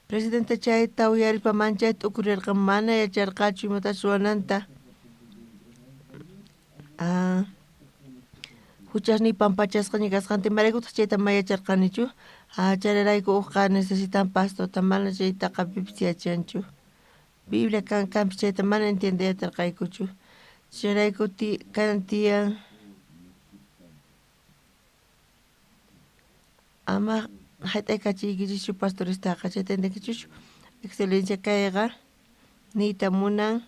Presidente chayta uyaripa manchayta ukurirqa mana yacharqachu imatachu ruwananta. Huchasni pampachasqaña kasqanta imaraykutaq chayta mayacharqanichu. Chayrayku uqqa necesitan pastorta mana chaytaqa pipis yachanchu. Biblia kanpis chayta mana entiendeyatarqaykuchu. Chayrayku kanan tiyan ama hayt'aykachiykichu pastoristaqa chayta entendekichishu. Excelencia kayqa niyta munan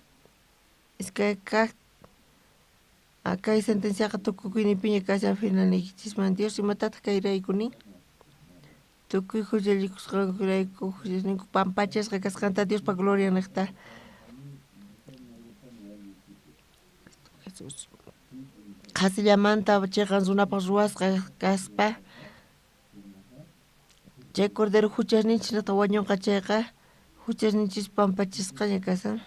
iskayqa kay sentenciaqa tukukuyninpiña kashan finalnikichisman Dios imatataq kayrayku nin. Tukuy huchallikusqankurayku huchasninku pampachasqa kasqanta Diospa gloria niqta. Qasillamanta chayqa runapaq ruwasqa kaspa chay cordero huchasninchis ñuqta wañunqa chayqa huchasninchis pampachisqaña kasan.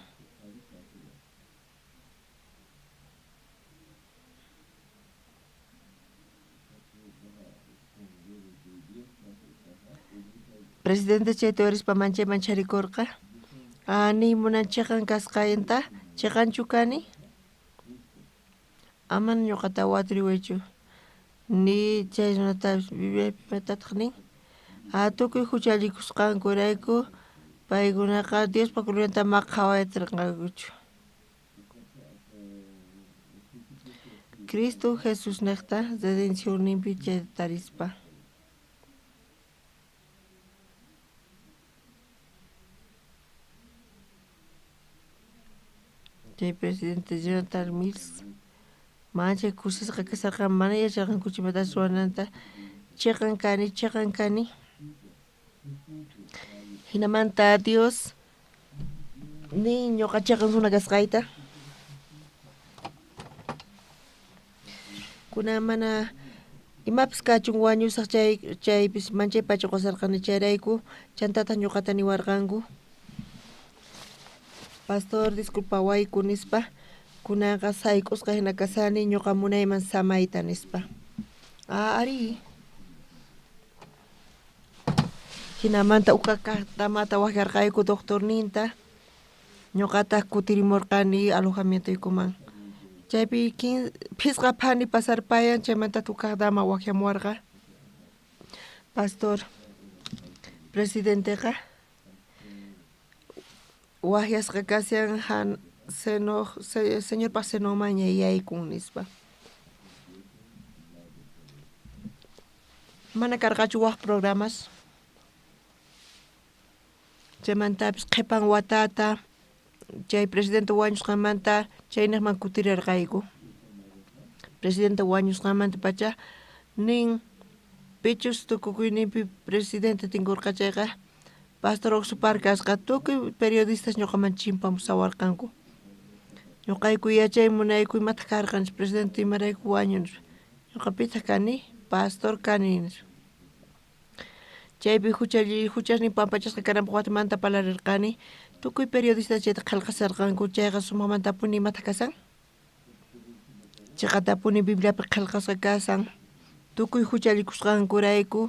Presidente chayta uyarispa manchayman charikurqa ni munan chiqan kasqaynta chiqanchu kani amana ñuqata watriwaychu ni chay runatapish Bibliapi imatataq nin tukuy huchallikusqankurayku paykunaqa Diospa glorianta ama qhawayatirqankuchu. Cristo Jesus niqta redencionninpi chayta tarispa. Chay presidente Jonathan Mills manchay kusisqa kasarqa mana yacharqankuchu imatachu ruwananta chiqan kani hinamanta Dios nin ñuqa chiqan runa kasqayta kuna mana imapis kachun wañusaq chaypis manchaypacha qusarqani chayrayku chantata ñuqata niwarqanku pastor disculpa wayku nispa kunaqa sayk'usqa hina kasani ñuqa munayman samayta nispa ari hinamanta uqaqtamata wajarqayku doctorninta ñuqata kutirimurqani alojamientoykuman chaypi phisqa phani pasarpayan chaymanta uqaqdama waqhamuwarqa pastor presidenteqa wahyasqa kasyan señor Pasenomaña yaykun nispa mana karqachu waq programas chaymantapis qhipan watata chay presidente wañusqanmanta chaynaqman kutirirqayku presidente wañusqanmanta pacha nin pichus tukukuyninpi presidente tinkurqa chayqa Pastor Oxupar kasqa tukuy periodistas ñuqaman chimpamusawarqanku ñuqayku yachay munayku imata karqanchis presidente imarayku wañun ñuqa pitaq kani pastor kani chaypi huchasnin pampachasqa karanpaq watamanta parlarirqani tukuy periodistas chayta qillqasarqanku chayqa sumaqmanta apuni imata kasan chayqa tapuni Bibliapi qillqasqa kasan tukuy huchallikusqankurayku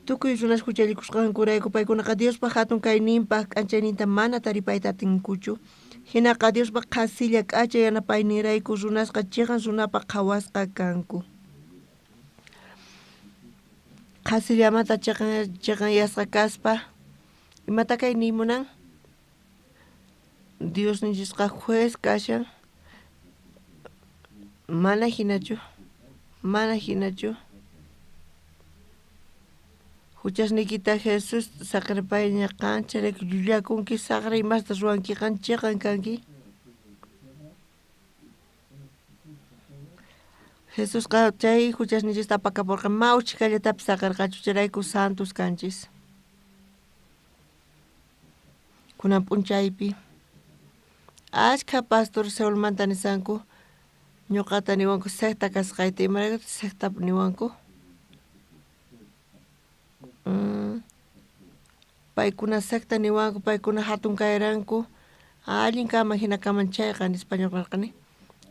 tukuy runas huchallikusqankurayku paykunaqa Diospa hatun kayninpaq k'anchayninta mana taripayta atinkuchu hinaqa Diospa qasilla k'acha yanapaynirayku runasqa chiqan runapaq qhawasqa kanku qasillamanta chiqan yasqa kaspa imata kay nimunan Dios nisqa juez kashan mana hinachu huchasniykita Jesus saqripayña qancharayku llullakunki saqray imasta ruwanki chiqan kanki Jesusqa chay huchasnichista apakapurqa mawchik kallatapis saqarqachu chayrayku santos kanchis kunan p'unchaypi ashka pastor Saulmanta nisanku ñuqata niwanku secta kasqayta imaraykuta secta niwanku paykuna secta niwanku paykuna hatun kayranku Allin kama hina kaman chayqa en español qarqani.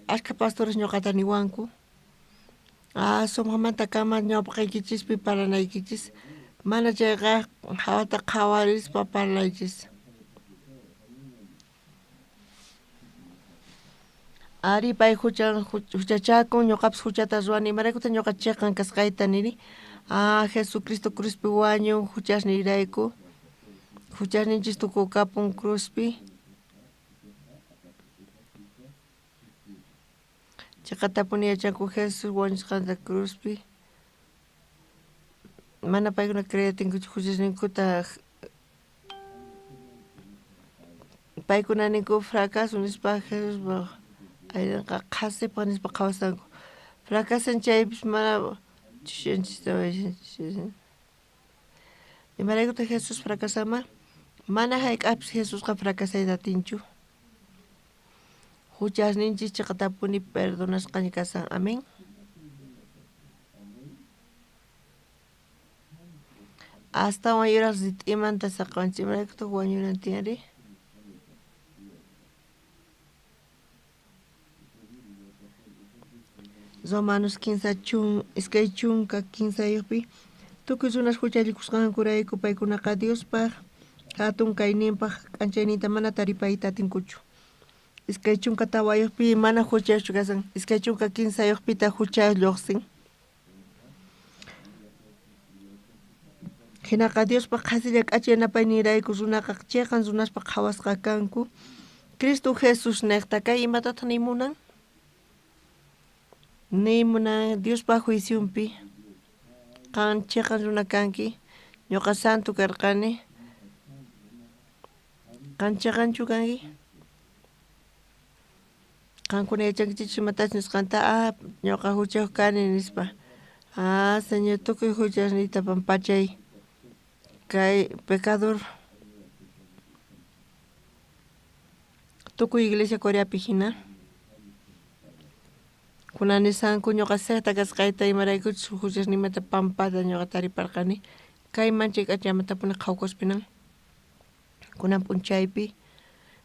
Ashka pastores ñuqata niwanku. Sumaqmanta kama ñawpaqaykichispi parlanaykichis. Mana chayqa hawata qhawarispa parlaychis. Ari pay huchachakun ñuqapas huchata ruwani imaraykuta ñuqa chiqan kasqayta nini. Jesucristo cruzpi wañun huchasniyrayku. Huchasninchis tukukapun cruzpi. Chaqatapuni yachanku Jesús wañusqanta cruzpi. Mana paykuna creyatinkuchu huchasninkuta paykuna ninku fracaso nispa Jesús ayrinqa qhasipa nispa qhawasanku. Fracasanchaypis mana imaraykuta Jesús fracasama mana hayk'apis Jesusqa fracasayta atinchu. Huchasninchis chaqatapuni perdonasqaña kasan. Amén. Astawan yuraq sit'imanta saqwanchik imaraykuta wañunan tiyari. Romanos 15 iskay chunka 15 tukuy runas huchallikusqankurayku paykunaqa Diospaq hatun kayninpaq k'anchayninta mana taripayta atinkuchu. Iskay chunka tawayuqpi mana huchayuqchu kasan. Iskay chunka 15 huchayuq lluqsin. Hinaqa Diospaq qhasilla k'achiyanapayniyrayku runaqa chiqan runaspaq qhawasqa kanku. Cristo Jesús niqta kay imatataq nimunan? Nimunan Diospaq juiciumpi qan chiqan runa kanki. Ñuqa santu karqani. Qan chiqanchu kanki? Qankuna yachankichis imatachus nisqanta ñuqa huchayuq kani nispa. Señor tukuy huchasniyta pampachay kay pecador tukuy iglesia Coreapi hina. Kunan nisanku ñuqa saqta kasqayta imaraykuchus huchasniymanta pampata ñuqa tariparqani. Kaymanchik k'achamantapuni qhawkuspinan. Kunan p'unchaypi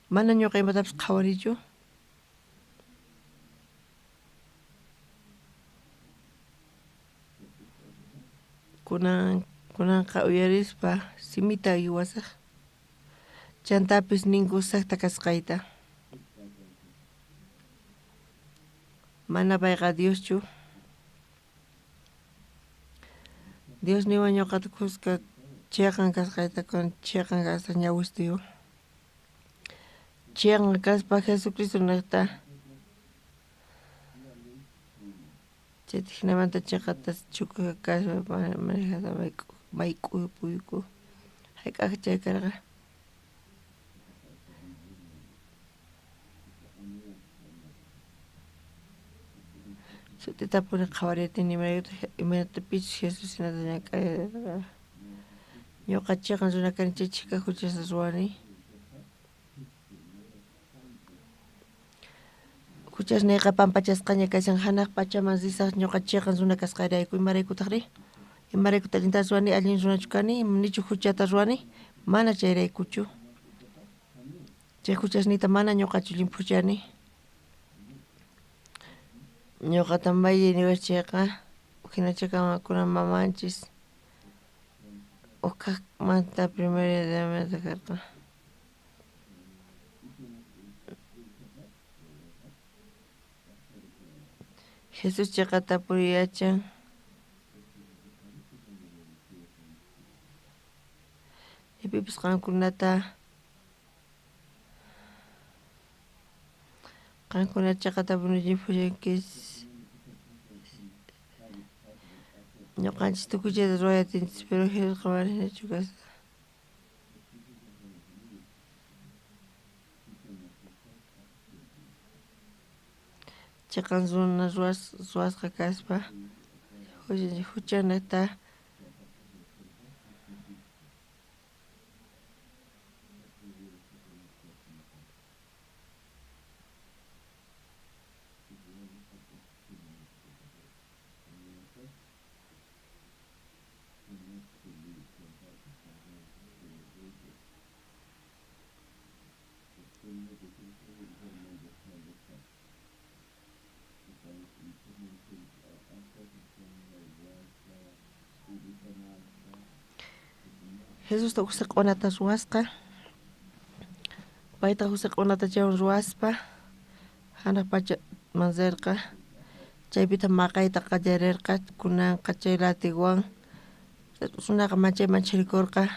mana ñuqa imatapis qhawarichu. Kunanqa uyarispa simita yuwasaq. Chantapis ninku saqta kasqayta. Mana payqa Dioschu. Dios niwan ñuqata kuska chiqan kasqayta kun chiqan kasqa ñawistuyu. Chiqan kaspa Jesucristo niqta. Chayta hinamanta chiqata chukuqa kaspa manejada mayk'upuyku. Hayk'aqqa chay karqa. Sutitapuni qhawaritini imayatapichus Jesús hinata ñak'ay. Ñuqa chiqan runa kani chaychika huchasqa ruwani. Huchasniyqa pampachasqaña kashan hanaq pachaman risaq ñuqa chiqan runa kasqayrayku imaraykutaqri. Imaraykuta allintas ruwani allin runachu kani nichu huchata ruwani mana chayraykuchu. Chay huchasniyta mana ñuqachu llimpuchani. Ñuqata mayllay niwachayqa hinachayqa kunan mamanchis ukaqmanta primaria daamanta karqa. Jesús chiqatapuri yachan. Pipas qankunata chiqatapuni llimpullankis. Ñuqanchis tukuychayta ruwayatinchis pero Jesusqa mana hinachu kasqa. Chiqan runa ruwasqa kaspa huchanata Jesús ta usaq'unata ruwasqa. Payta usaq'unata chaywan ruwaspa hanaq pacha manzarqa. Chaypita maqayta qallarirqa kunanqa chay latiguan sunaqa manchayman chirikurqa.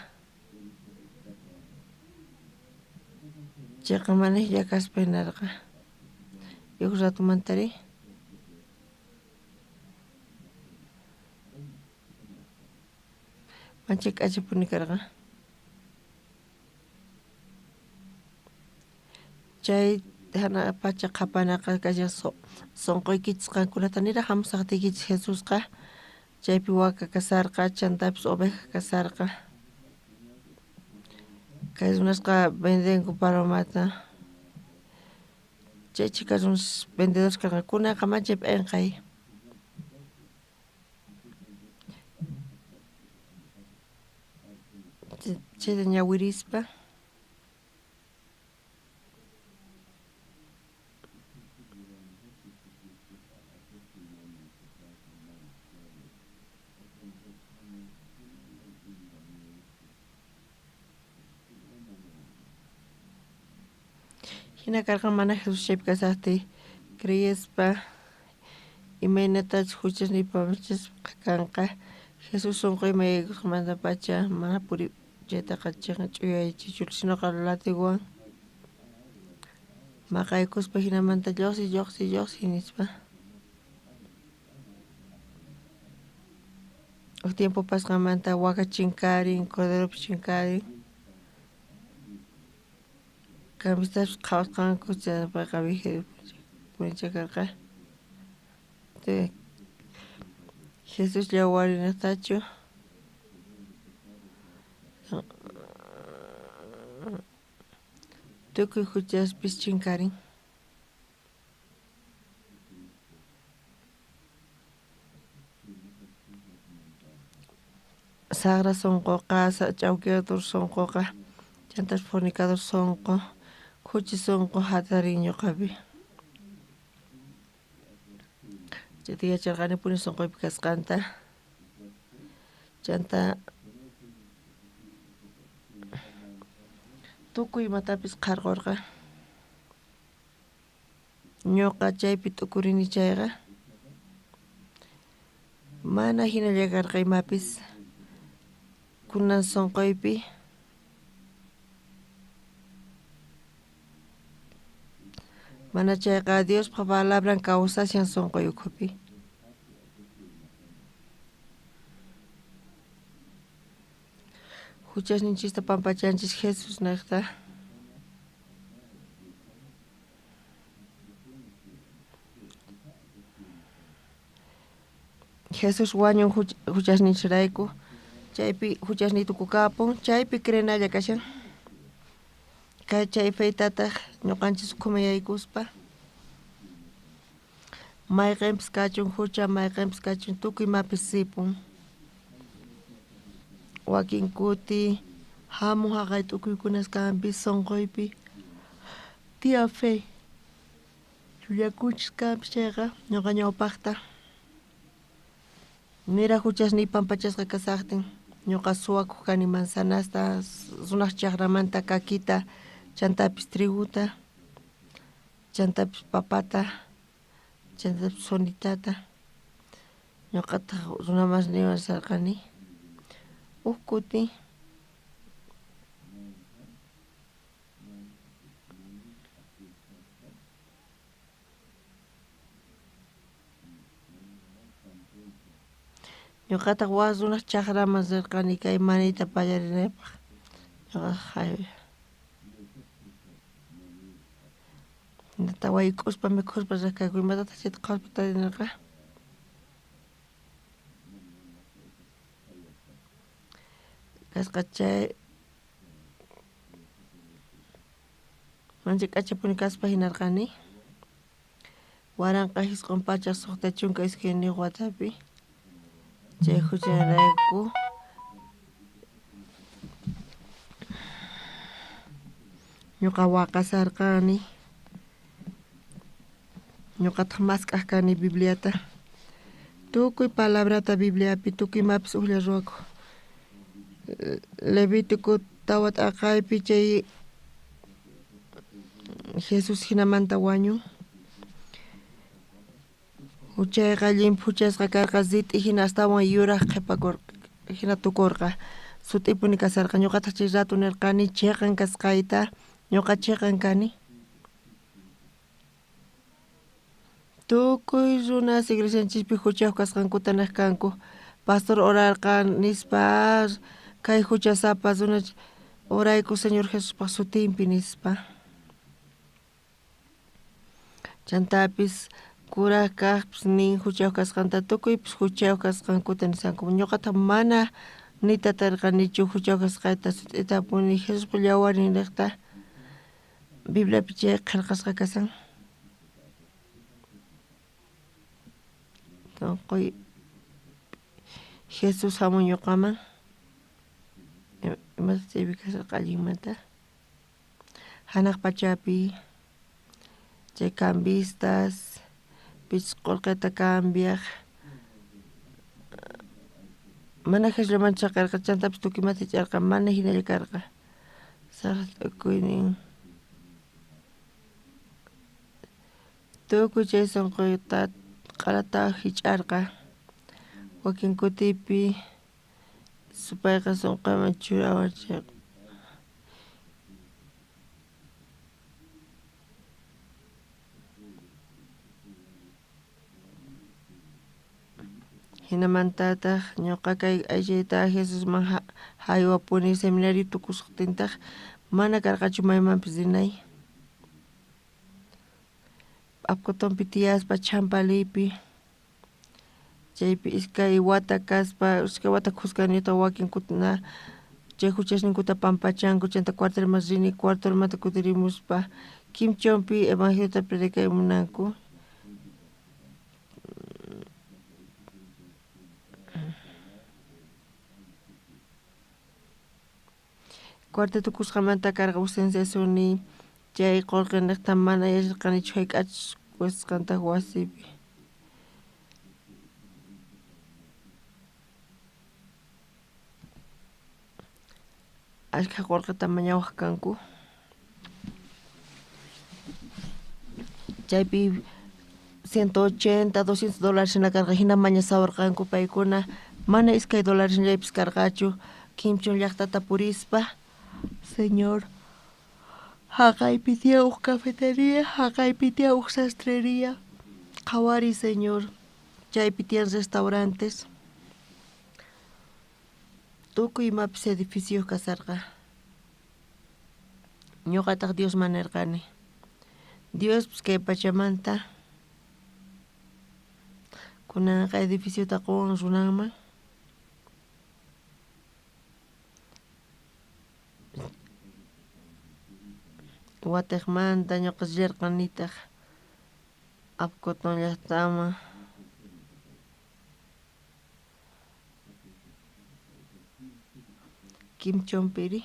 Chayqa mana kaspa hinarqa yuq ratumantari manchay k'achipuni karqa. Chay hana pacha qhapanaqa kalla sunquykichis qankunata niraq hamusaqtikichis Jesusqa chaypi waka kasarqa chantapis oveja kasarqa. Kay runasqa vendenku palomata. Chay chika runas vendedores karqa kunaqa manchay p'inqay. Chayta ñawirispa hina karqa mana Jesus chaypi kasaqti creyespa imaynatachus huchasniypamachus kanqa Jesus sunquyman yaykusqamanta pacha mana puri chaytaqa ch'uyaychichur sinoqa latiguan maqaykuspa hinamanta lluqsi nispa uk tiempo pasqamanta waka chinkarin, corderopi chinkarin kambistapis qhawasqanku chaypayqa purichakarqa Jesus llawarinaqtachu tukuy huchaspis chinkarin. Sagra sunquqa, ch'awqidor sunquqa, chantash fornicador sunqu, huchi sunqu hatarin ñuqapi. Chayta yacharqani puni sunquypi kasqanta. Chanta tukuy imatapis qarqurqa. Ñuqa chaypi tukurini chayqa. Mana hinalla karqa imapis. Kunan sunquypi mana chayqa Diospa palabran kawsashan sunquy ukhupi. Huchasninchista pampachanchis Jesus niqta. Jesus wañun huchasninchirayku. Chaypi huchasniy tukukapun, chaypi krenalla kashan. Kay chay feytataq ñuqanchis ukhumay yaykuspa. Mayqinpis kachun hucha, mayqinpis kachun tukuy mapis sipun. Wakin kuti hamun haqay tukuykunas kanpis sunquypi. Tia fe. Llullakunchis kanpis chayqa ñuqa ñawpaqta. Nira huchasniy pampachasqa kasaqtin. Ñuqa suwakuq kani manzanasta, runaq chaqramanta kakita, chantapis triguta, chantapis papata, chantapis sonitata. Ñuqataq runa masniwan sarqani. Kuti ñuqataq runaq chaqraman sarqani kay manita pallarinaypaq. Ñuqa wayk'uspa mikhuspa riqkayku imatataq chayta qhawaspa tarinarqa. Kasqa chay manchi k'achapuni kaspa hinarqani. Waranqa hisq'un pachaq suqta chunka isqunniyuq watapi. Chay huchanrayku ñuqa waqasarqani. Ñuqataq mask'aq kani Bibliata. Tukuy palabrata Bibliapi tukuy mapis uqlla ruwakuq. Levítico tawat aqaypi chay Jesús hinamanta wañun. Huchayqa llimpuchasqa karqa zit'i hina astawan yuraq hina tukurqa. Sut'ipuni kasarqa ñuqataq chay ratu nirqani chiqan kasqayta ñuqa chiqan kani. Tukuy runas iglesianchikpi huchayuq kasqankuta naq kanku. Pastor orarqa nispa kay huchasapas orayku Señor Jesuspaq sutinpi nispa. Chantapis cura kaqpis nin huchayuq kasqanta tukuypis huchayuq kasqankuta nisanku. Ñuqataq mana nitatarqanichu huchayuq kasqayta sut'itapuni Jesuspa yawarnin riqta Bibliapi chay qillqasqa kasan. Tunqui Jesús hamun ñuqaman imataq chaypi kasarqa allinmanta hanaq pachapi chay cambistas pichis qullqita cambiaq mana qhillumancha karqa chantapis tukimanta ch'arqa mana hinalla karqa saq tukuynin tukuy chay sunquyta q'alata hich'arqa wakin kutipi supayqa sunquyman churawarchik hinamantataq ñuqa kay aychayta Jesusman haywapuni seminario tukusqtintaq mana karqachu maymanpis rinay Apqutonpi tiyaspa Champalipi chaypi iskay wata kaspa iskay wata qusqaniyta wakin kutina chay huchasninkuta pampachanku chanta cuartelman rini cuartelmanta kutirimuspa kimchonpi evangeliota predicay munanku cuartel tukusqamanta karqa ausencia suni chay qullqiniqta mana yachirqanichu hayk'achis wasiqantaq wasipi ashka qullqita mañawaq kanku chaypi $180, $200 hina karqa hina mañasawarqanku paykuna mana iskay dolarisllapis karqachu kimchon llaqtata purispa Señor haqaypi tiyawaq cafeteria haqaypi tiyawaq sastrería qhawari Señor chaypi tiyan restaurantes tukuy imapis edificio kasarqa ñuqataq Dios manirqani Dios kay pachamanta kunanqa edificiota quwan runanman Watiqmanta ñuqa llerqanitaq Apquton llaqtaman Kimchonpiri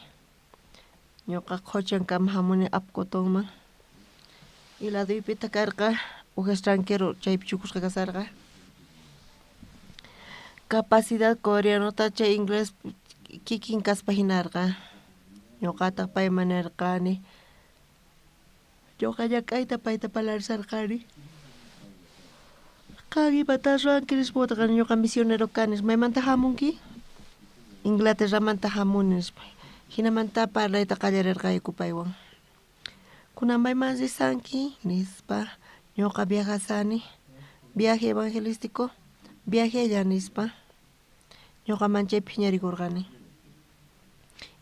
ñuqa quchankama hamuni Apqutonman Iladuypita karqa ujas tranquero chaypi chukusqa kasarqa capacidad coreanota chay inglés kikin kaspa hinarqa ñuqataq payman nirqani ñuqa llak'ayta payta parlarisarqani qan imata ruranki nisputaq ñuqa misionero kani maymanta hamunki Inglaterramanta hamuni nispa hinamanta parlayta qallarirqayku paywan kunan mayman risanki nispa ñuqa viajasani viaje evangelístico viajella nispa ñuqaman chaypi ñarikurqani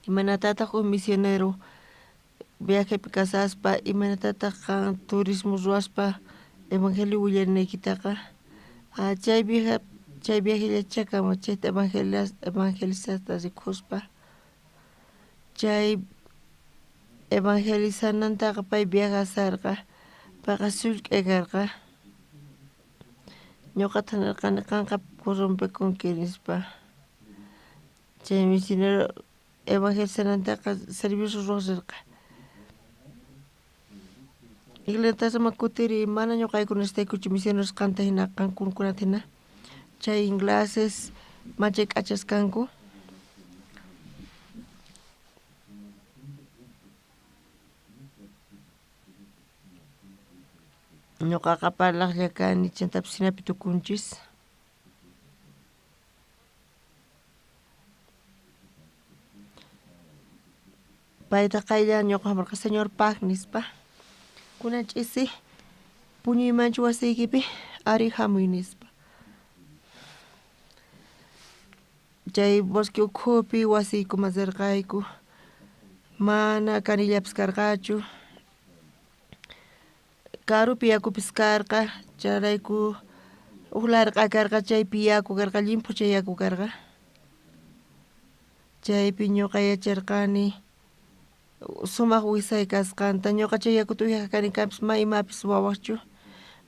imanatataq un misionero viajepi kasaspa imanatataq qan turismo ruwaspa evangelio willanaykitaqa chay viajellachaqa chayta evangelizasta rikuspa chay evangelizanantaqa pay viajasarqa payqa sullk'ay karqa ñuqata nirqani qanqa corrompikunki nispa chay misionero evangelizanantaqa servicio ruwasirqa Iglesiaman kutiri mana ñuqaykuna ristaykuchu misioneros qanta hina qankunkunata hina chay ingleses machay k'achasqanku ñuqaqa parlaqlla kani chaytapas hinapi tukunchis. Payta qaylla ñuqa hamarqa señor Pag nispa kunan ch'isi puñuymanchu wasiykipi ari hamuy nispa. Chay bosque ukhupi wasiykuman sirqayku mana kanillapas karqachu. Karupi yakupis karqa chayrayku uklari q'akarqa chaypi yaku karqa llimpu chay yaku karqa. Chaypi ñuqa yacharqani sumaq wisay kasqanta ñuqa chay yakuta uyakani kanpis may imapis wawaqchu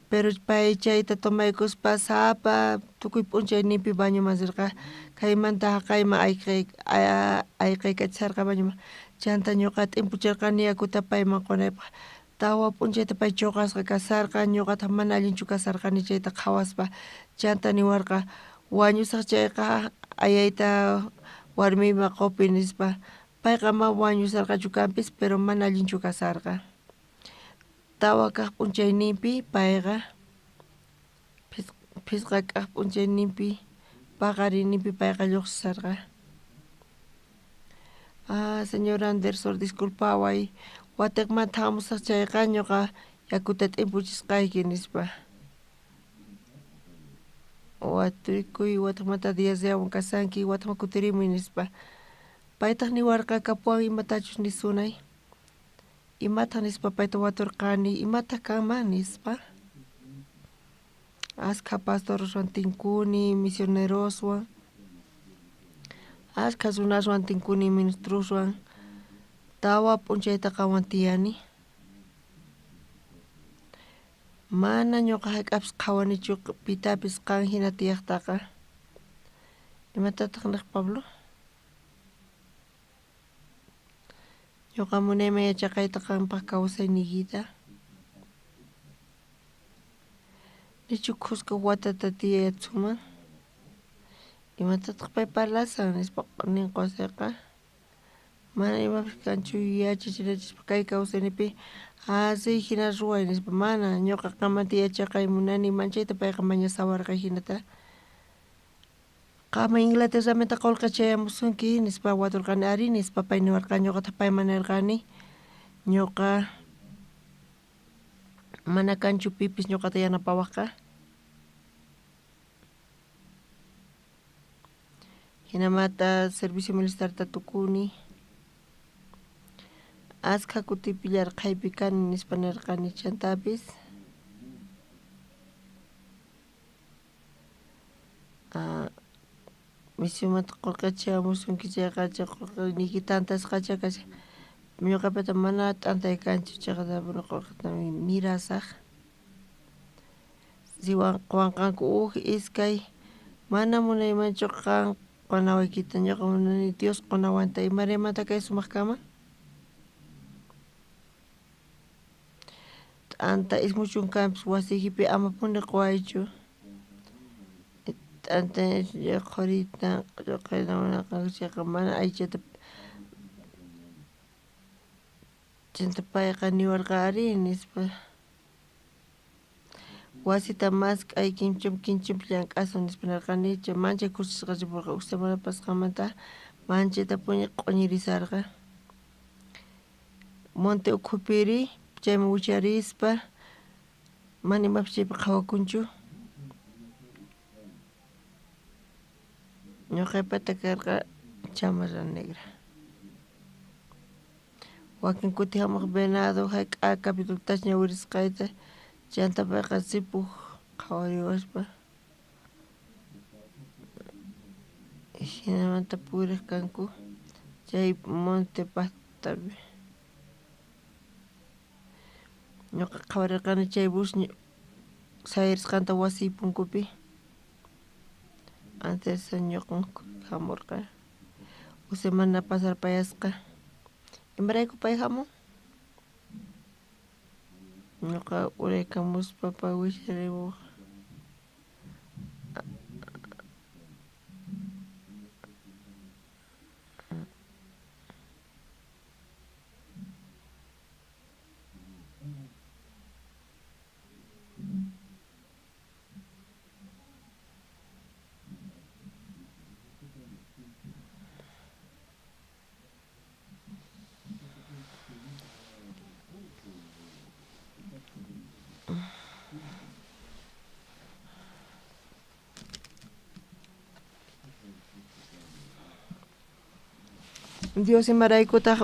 pero pay chayta tomaykuspa sapa tukuy p'unchayninpi bañuman sirqa kaymanta haqayman ayqaykachisarqa bañuman chanta ñuqa t'impucharqani yakuta payman qunaypaq tawa p'unchayta pay chuqasqa kasarqa ñuqataq mana allinchu kasarqani chayta qhawaspa chanta niwarqa wañusaq chayqa ayayta warmiyman qupi nispa payqa ama wañusarqachu kanpis pero mana allinchu kasarqa. Tawa kaq p'unchayninpi payqa phisqa kaq p'unchayninpi paqarinninpi payqa lluqsisarqa. Señor Anderson disculpaway wataqmanta hamusaq chayqa ñuqa yakuta t'impuchisqayki nispa. Waturikuy wataqmanta diyasewan kasanki wataqman kutirimuy nispa. Paytaq niwarqa kapuwan imatachus nisunay. Imataq nispa payta waturqani imataq kanman nispa. Ashka pastoroswan tinkuni, misioneroswan. Ashka runaswan tinkuni ministroswan. Tawa p'unchayta qhawantiyani. Mana ñuqa hayk'apis qhawanichu pitapis qan hina tiyaqtaqa. Imatataq niq Pablo? Ñuqa munayman yachaqayta qanpaq kawsayniykita. Nichuk qusqa watata tiyayatsuman. Imatataq pay parlasan nispa nin Josèqa. Mana imapis kanchu yachachinachispa kay kawsaynipi así hina ruway nispa mana ñuqa qamanta yachaqay munani manchayta payqa mañasawarqay hinata. Qama Inglaterramanta qolqachayamusunki nispa waturqani ari nispa pay niwarqa ñuqataq payman nirqani ñuqa mana kanchu pipis ñuqata yanapawaqqa. Hinamanta servicio militarta tukuni. Ashka kutipi llarqaypi kani nispa nirqani chantapis. Misiomanta qolqachayamusunki chayqa qolqayniyki tantasqacha kasha ñuqapita mana t'antay kanchu chayqa qolqatami mirasaq. Wanqanku iskay mana munaymanchu qan qanawaykita ñuqa munani Dios qunawanta imarimanta kay sumaq kama. T'anta ismuchun kanpis wasiykipi ama puni quwaychu. T'anta qurita chayqa mana aychata chanta payqa niwarqa ari nispa. Wasita mas kinchip llank'asun nispa nirqani chay manchay kushishqacha purqa uk semana pasqamanta manchayta q'uñirisarqa. Monte Ukhupiri chayman wicharispa mana imapis chaypi qhawakunchu. Ñuqaypata karqa Chamarra Negra. Wakin kuti hamuq Venado hayk'a capitultacha ñawirisqayta chanta payqa sipuq qhawariwaspa. Hinamanta puriq kanku chay Monte Pactapi. Ñuqa qhawarirqani chay bus sayirisqanta wasi punkupi. Antes ñuqa hamurqa. Semana pasarpayasqa. Imarayku pay hamun? Ñuqa uraykamuspa pay wicharimuq. Dios imaraykuta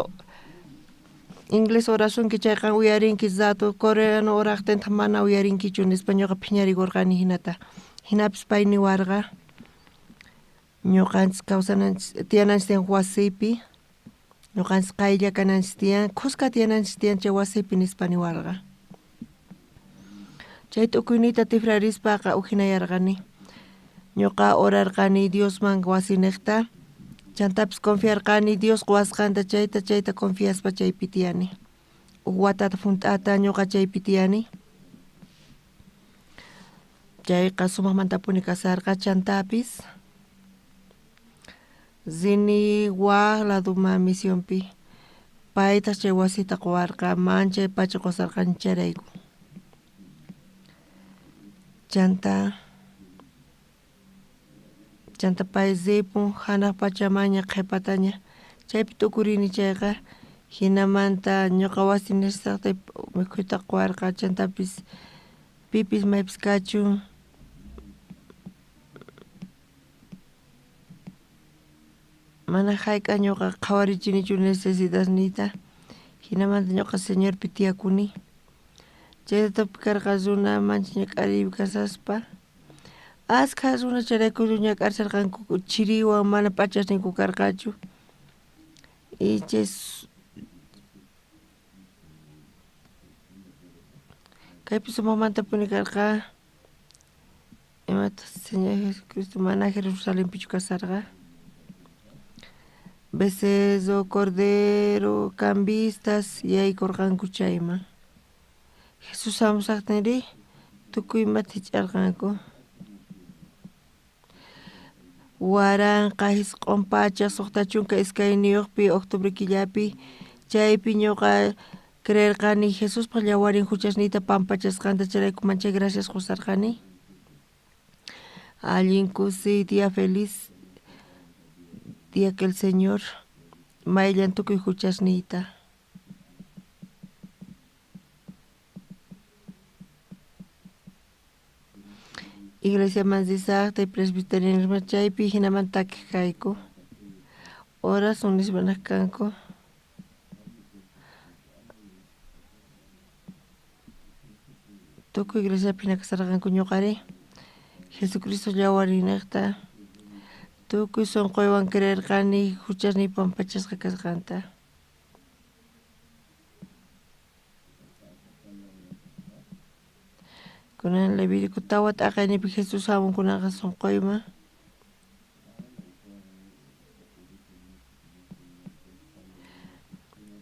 inglés oración chayqa uyarinki zato coreano oraqtenta mana uyarinkichu españolqa phiñarigurqani hinata hinapis pay niwarqa ñuqanchis kawsananchis tiyananchis wasipi ñuqanchis qaylla kananchis tiyan qusqa tiyananchis tiyan chay wasipi nispa niwarqa chay t'ukuynita tifrarispaqa ujinayarqani ñuqa orarqani Diosman wasi niqta chantapis confiarqani Dios quwasqanta chayta confiaspa chaypi tiyani watata funt'ata ñuqa chaypi tiyani chayqa sumaqmantapuni kasarqa chantapis Ziniwa laduma misionpi payta chay wasita quwarqa manchay pacha qusarqani charayku chanta pay zipun hanaq pachamaña qhipataña chaypi tukurini chayqa hinamanta ñuqa wasi nisaqtay mikhuyta quwarqa chantapis pipis maypis kachun mana hayk'a ñuqa qhawarichinichu necesidadniyta hinamanta ñuqa señorpi tiyakuni chaytatapi karqa runa mancha ñak'ariypi kasaspa ashkha runa chayraykulu ñak'arisarqanku chiriwan mana p'achasniyku karqachu y chay kaypi sumaqmantapuni karqa imatas Señor Jesucristo mana Jerusalempichu kasarqa becerro cordero cambistas yaykurqanku chayman Jesús amusaqtinri tukuymanta hich'arqanku waranqa hisq'un pacha suqta chunka iskayniyuqpi octubre killapi chaypi ñuqa creerqani Jesuspa llawarin huchasniyta pampachasqanta charayku manchay gracias qusarqani allin kusi día feliz día que el Señor mayllan tukuy huchasniyta Iglesia Manzisaqta y Presbiterianismo chaypi hinamanta takiqayku oración nisbana kanku tukuy iglesiapi kasarqanku ñuqari Jesucristo llawariniqta tukuy sunquywan creerqani huchasniy pampachasqa kasqanta kunan Levítico tawa t'aqaynipi Jesús hamunkunaqa sunquyman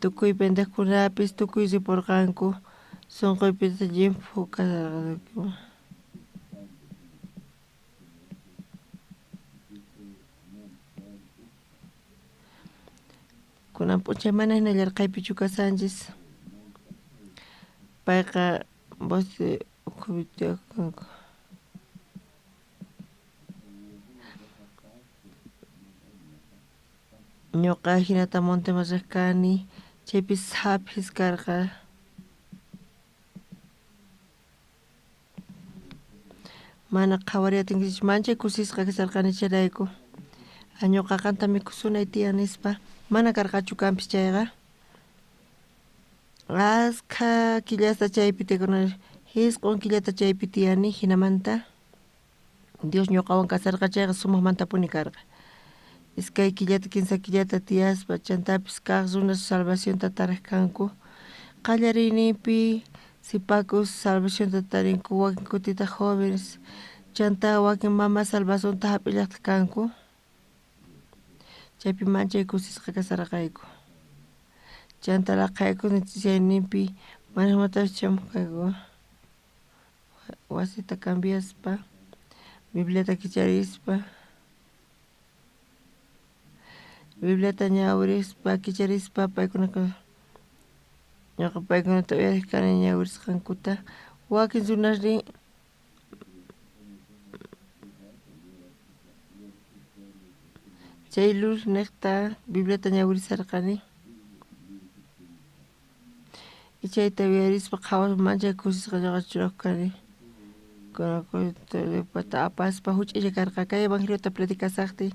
tukuy pendejkunapis tukuy ripurqanku sunquypita llimpu kasarqanku kunan p'unchay mana hinallarqaypichu kasanchis payqa boste ukhupitiakanku ñuqa hinata Monteman riq kani chaypis hap'is karqa mana qhawariyatinkichu manchay kusisqa kasarqani charayku ñuqa qanta mikusunay tiyan nispa mana karqachu kanpis chayqa ashkha killasta chaypi tikunani hisq'un killata chaypi tiyani hinamanta Dios ñuqawan kasarqa chayqa sumaqmantapuni karqa iskay killata kinsa killata tiyaspa chantapis kaq runa salvacionta tariq kanku qallariynipi sipakus salvacionta tarinku wakin kutita jóvenes chanta wakin mama salvacionta hap'illaqta kanku chaypi manchay kusisqa kasarqayku chanta laqhaykuni chayninpi mana imatapish chamuqayku wasita cambiaspa Bibliata kicharispa Bibliata ñawirispa kicharispa paykunaka ñuqa paykunata uyariq kani ñawirisqankuta wakin runari chay luz niqta Bibliata ñawirisarqani y chayta uyarispa qhawas manchay kusisqa ñuqa churaq kani pata apaspa huch'illa karqa kay evangeliota predicasaqti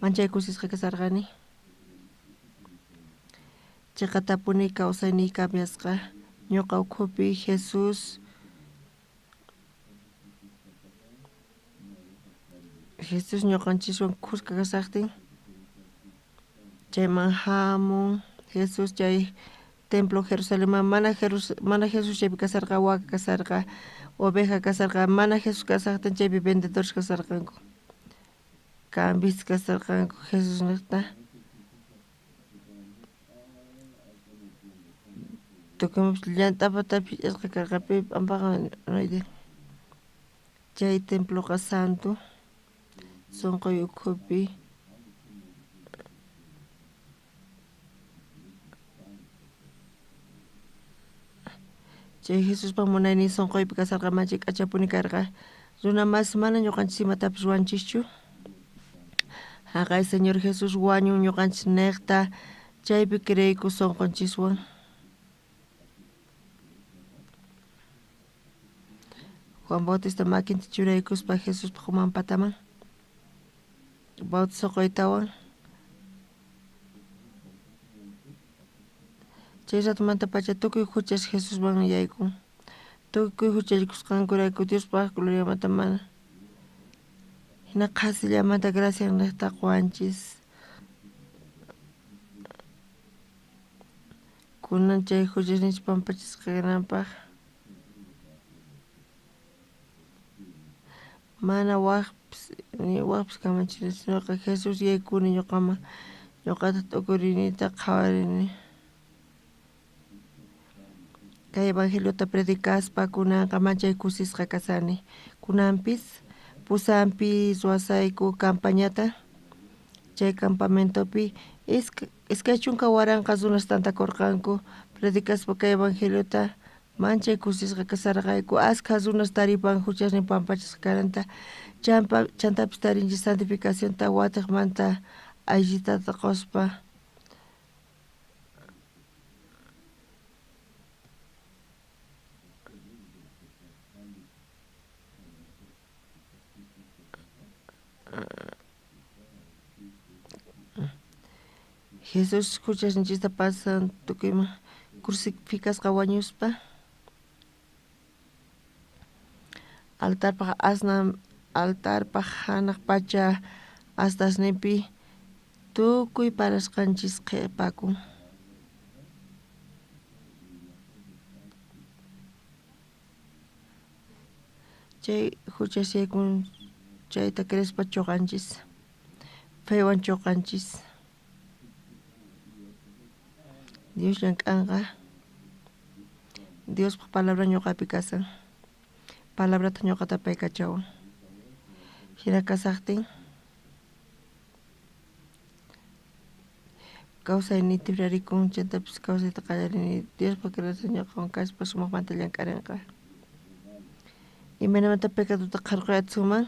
manchay kusisqa kasarqani chaqatapuni kawsayni kamyasqa ñuqa ukhupi Jesus ñuqanchikwan kuska kasaqtin chayman hamun Jesus chay templo Jerusalemman mana Jesus chaypi kasarqa waka kasarqa oveja kasarqa mana Jesus kasaqtin chaypi vendedores kasarqanku cambis kasarqanku Jesus niqta tukuymapis llantapatapi ch'asqa karqapi ampaqa chay temploqa santo sunquy ukhupi chay Jesuspa munaynin sunquypi kasarqa manchi k'achapuni karqa runa mas mana ñuqanchik imatapis ruwanchischu haqay Señor Jesus wañun ñuqanchik niqta chaypi creyku sunqunchikwan Juan Bautista makinta churaykuspa Jesuspa human pataman bautizoquytawan chay ratumanta pacha tukuy huchas Jesusman yaykun tukuy huchaykusqankurayku Diospaq gloriamanta mana hina qasillamanta gracias niqta quwanchis kunan chay huchasninchik pampachisqananpaq mana waqpis kamanchina sinoqa Jesus yaykuni ñuqaman ñuqata tukurinita qhawarini kay evangeliota predicaspa kunanqa manchay kusisqa kasani kunanpis pusanpi ruwasayku campañata chay campamentopi iskay chunka waranqa runas tantakurqanku predicaspa kay evangeliota manchay kusisqa kasarqayku ashkha runas taripan huchasnin pampachasqa karanta chantapis tarinchik santificacionta watiqmanta ayllitata quspa Jesus huchasninchikta pasan tukuyman crucificasqa wañuspa altarpaq hanaq pacha astasninpi tukuy parasqanchis qhipakun chay huchasyaykun chayta crespa chuqanchis fewan chuqanchis Dios llank'anqa Diospa palabra ñuqapi kasan palabrata ñuqata pay kachawan hina kasaqtin kawsayni tibrarikun chaytapis kawsayta qallarini Diospa gracia ñuqawan kashpa sumaqmanta llank'arinqa imaynamanta pecadota qarquyatsuman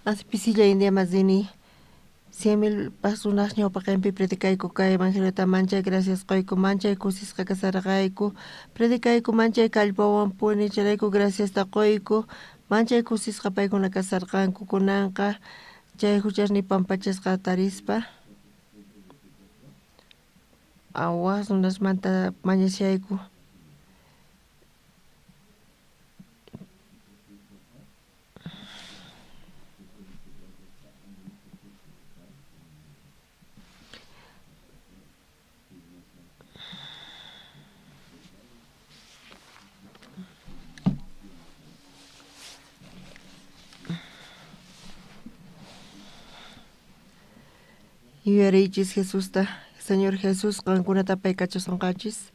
Aspisilla India Mazini 100,000 personas ñawpa qinpi predicayku kay evangeliota manchay gracias qoyku manchay kusisqa kasarqayku predicayku manchay kallpawan puni charayku graciasta qoyku manchay kusisqa paykuna kasarqanku kunanqa chay huchasni pampachasqa tarispa awas runasmanta mañashayku Yuyarichis Jesusta, Señor Jesús, kankunata paykachasonqachis.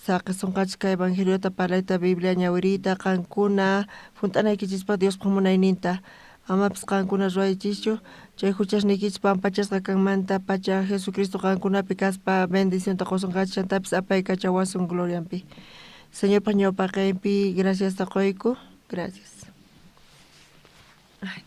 Saqasonqachka Evangeliota parlaita Biblia ñawirita kankuna funt'anaykichikpa Dios munayninta. Amapis kankuna ruwaychischu, chay huchasnikichis pampachasqa kanmanta pacha Jesucristo kankunapi kaspa bendición qosunqachis chantapis apaykachawasun gloriampi. Señor pañawpaqaypi gracias taqoyku. Gracias. Ay,